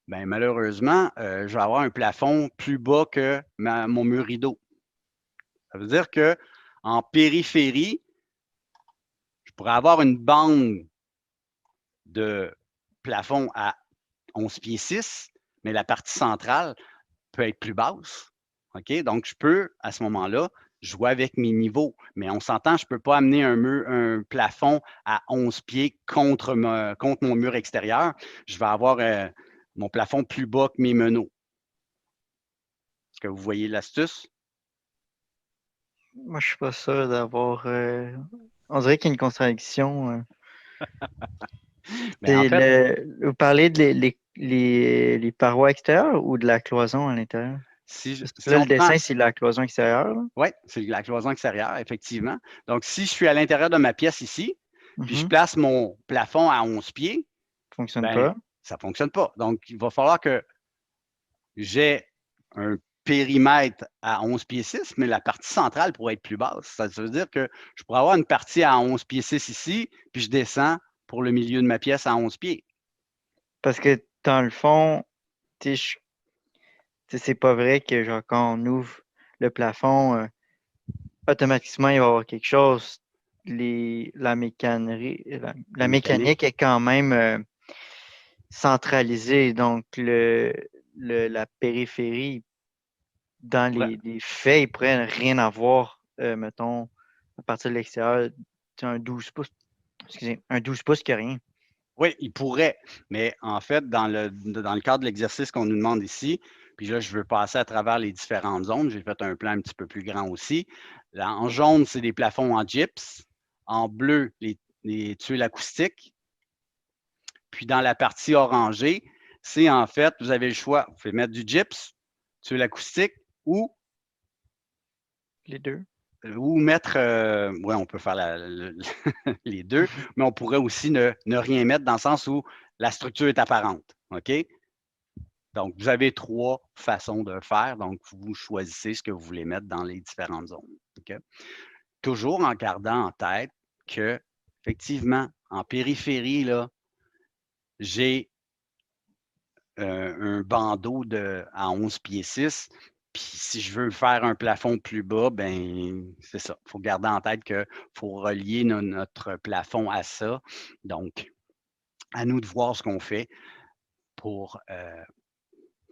ben malheureusement, je vais avoir un plafond plus bas que mon mur rideau. Ça veut dire que en périphérie, je pourrais avoir une bande de plafond à 11 pieds 6, mais la partie centrale peut être plus basse. OK? Donc, je peux, à ce moment-là, jouer avec mes niveaux. Mais on s'entend, je ne peux pas amener un plafond à 11 pieds contre mon mur extérieur. Je vais avoir mon plafond plus bas que mes meneaux. Est-ce que vous voyez l'astuce? Moi, je suis pas sûr d'avoir. On dirait qu'il y a une contradiction. Mais en fait, Vous parlez de les parois extérieures ou de la cloison à l'intérieur? si Parce que là, on le prend. dessin, c'est la cloison extérieure. Là. Oui, c'est la cloison extérieure, effectivement. Donc, si je suis à l'intérieur de ma pièce ici, puis je Mhm. place mon plafond à 11 pieds, Fonctionne ben pas. ça ne fonctionne pas. Donc, il va falloir que j'ai un périmètre à 11 pieds 6, mais la partie centrale pourrait être plus basse. Ça veut dire que je pourrais avoir une partie à 11 pieds 6 ici, puis je descends pour le milieu de ma pièce à 11 pieds. Parce que dans le fond, tu sais, c'est pas vrai que genre, quand on ouvre le plafond, automatiquement, il va y avoir quelque chose. La mécanique est quand même centralisée. Donc, la périphérie, dans Ouais. les faits, il pourrait rien avoir, mettons, à partir de l'extérieur, tu sais, un 12 pouces. Excusez, un 12 pouces qui a rien. Oui, il pourrait, mais en fait, dans le cadre de l'exercice qu'on nous demande ici, puis là, je veux passer à travers les différentes zones. J'ai fait un plan un petit peu plus grand aussi. Là, en jaune, c'est des plafonds en gyps. En bleu, les tuiles acoustiques. Puis dans la partie orangée, c'est en fait, vous avez le choix. Vous pouvez mettre du gyps, tuiles acoustiques ou Les deux. mettre, oui, on peut faire les deux, mais on pourrait aussi ne rien mettre dans le sens où la structure est apparente. OK? Donc, vous avez 3 façons de faire. Donc, vous choisissez ce que vous voulez mettre dans les différentes zones. OK? Toujours en gardant en tête que, effectivement, en périphérie, là, j'ai un bandeau à 11 pieds 6. Puis si je veux faire un plafond plus bas, ben c'est ça. Il faut garder en tête qu'il faut relier notre plafond à ça. Donc, à nous de voir ce qu'on fait pour,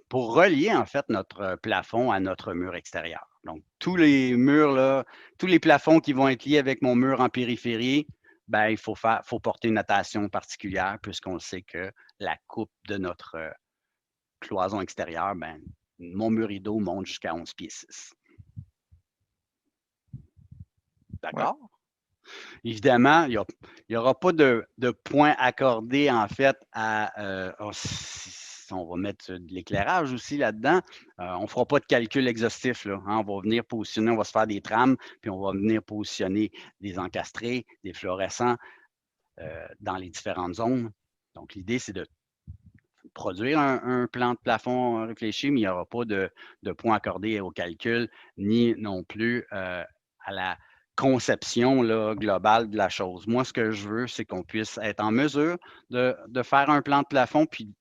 pour relier en fait notre plafond à notre mur extérieur. Donc, tous les murs, là, tous les plafonds qui vont être liés avec mon mur en périphérie, ben, il faut porter une attention particulière puisqu'on sait que la coupe de notre cloison extérieure, ben, mon mur rideau monte jusqu'à 11 pieds 6. Ouais. D'accord? Évidemment, il n'y aura pas de points accordés, en fait, à. On va mettre de l'éclairage aussi là-dedans. On ne fera pas de calcul exhaustif. Là, hein. On va venir positionner, on va se faire des trames, puis on va venir positionner des encastrés, des fluorescents dans les différentes zones. Donc, l'idée, c'est de produire un plan de plafond réfléchi, mais il n'y aura pas de points accordés au calcul, ni non plus à la conception là, globale de la chose. Moi, ce que je veux, c'est qu'on puisse être en mesure de faire un plan de plafond, puis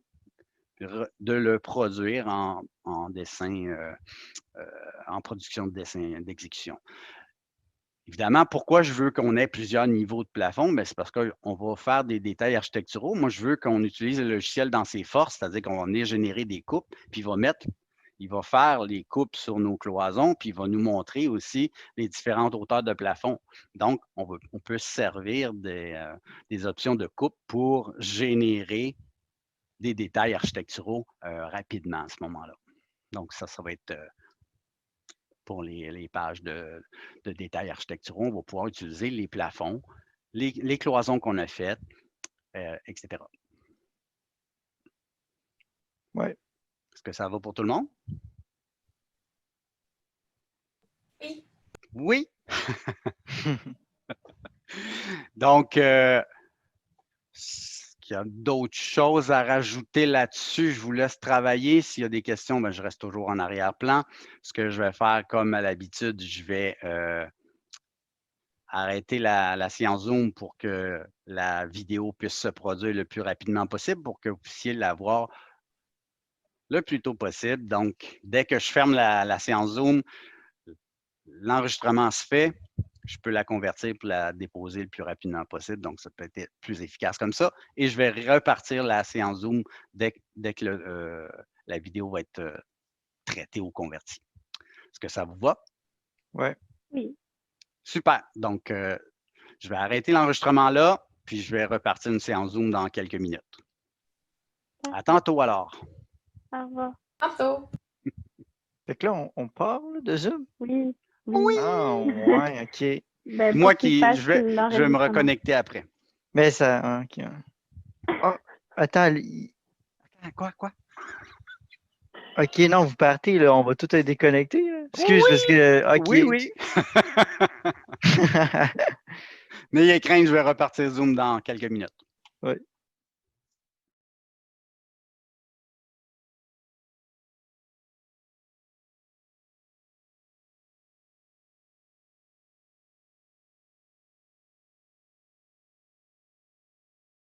de le produire en dessin, en production de dessin d'exécution. Évidemment, pourquoi je veux qu'on ait plusieurs niveaux de plafond? C'est parce qu'on va faire des détails architecturaux. Moi, je veux qu'on utilise le logiciel dans ses forces, c'est-à-dire qu'on va venir générer des coupes, puis il va faire les coupes sur nos cloisons, puis il va nous montrer aussi les différentes hauteurs de plafond. Donc, on peut se servir des options de coupe pour générer des détails architecturaux rapidement à ce moment-là. Donc, ça va être pour les pages de détails architecturaux, on va pouvoir utiliser les plafonds, les cloisons qu'on a faites, etc. Ouais. Est-ce que ça va pour tout le monde? Oui. Oui. Donc, ce qu'il y a d'autres choses à rajouter là-dessus, je vous laisse travailler. S'il y a des questions, ben, je reste toujours en arrière-plan. Ce que je vais faire, comme à l'habitude, je vais arrêter la séance Zoom pour que la vidéo puisse se produire le plus rapidement possible pour que vous puissiez la voir le plus tôt possible. Donc, dès que je ferme la séance Zoom, l'enregistrement se fait. Je peux la convertir pour la déposer le plus rapidement possible. Donc, ça peut être plus efficace comme ça. Et je vais repartir la séance Zoom dès que la vidéo va être traitée ou convertie. Est-ce que ça vous va? Ouais. Oui. Super. Donc, je vais arrêter l'enregistrement là, puis je vais repartir une séance Zoom dans quelques minutes. À tantôt alors. Au revoir. Tantôt. Fait que là, on parle de Zoom? Oui. Oui. Ah, ouais, OK. Ben, Moi pour qu'il fasse je vais me l'enregistrement. reconnecter après. Mais ça, OK. Oh, attends, Quoi? OK, non, vous partez, là, on va tout être déconnecté. Là. Excuse, parce que, OK. Oui. N'ayez crainte, je vais repartir Zoom dans quelques minutes. Ouais.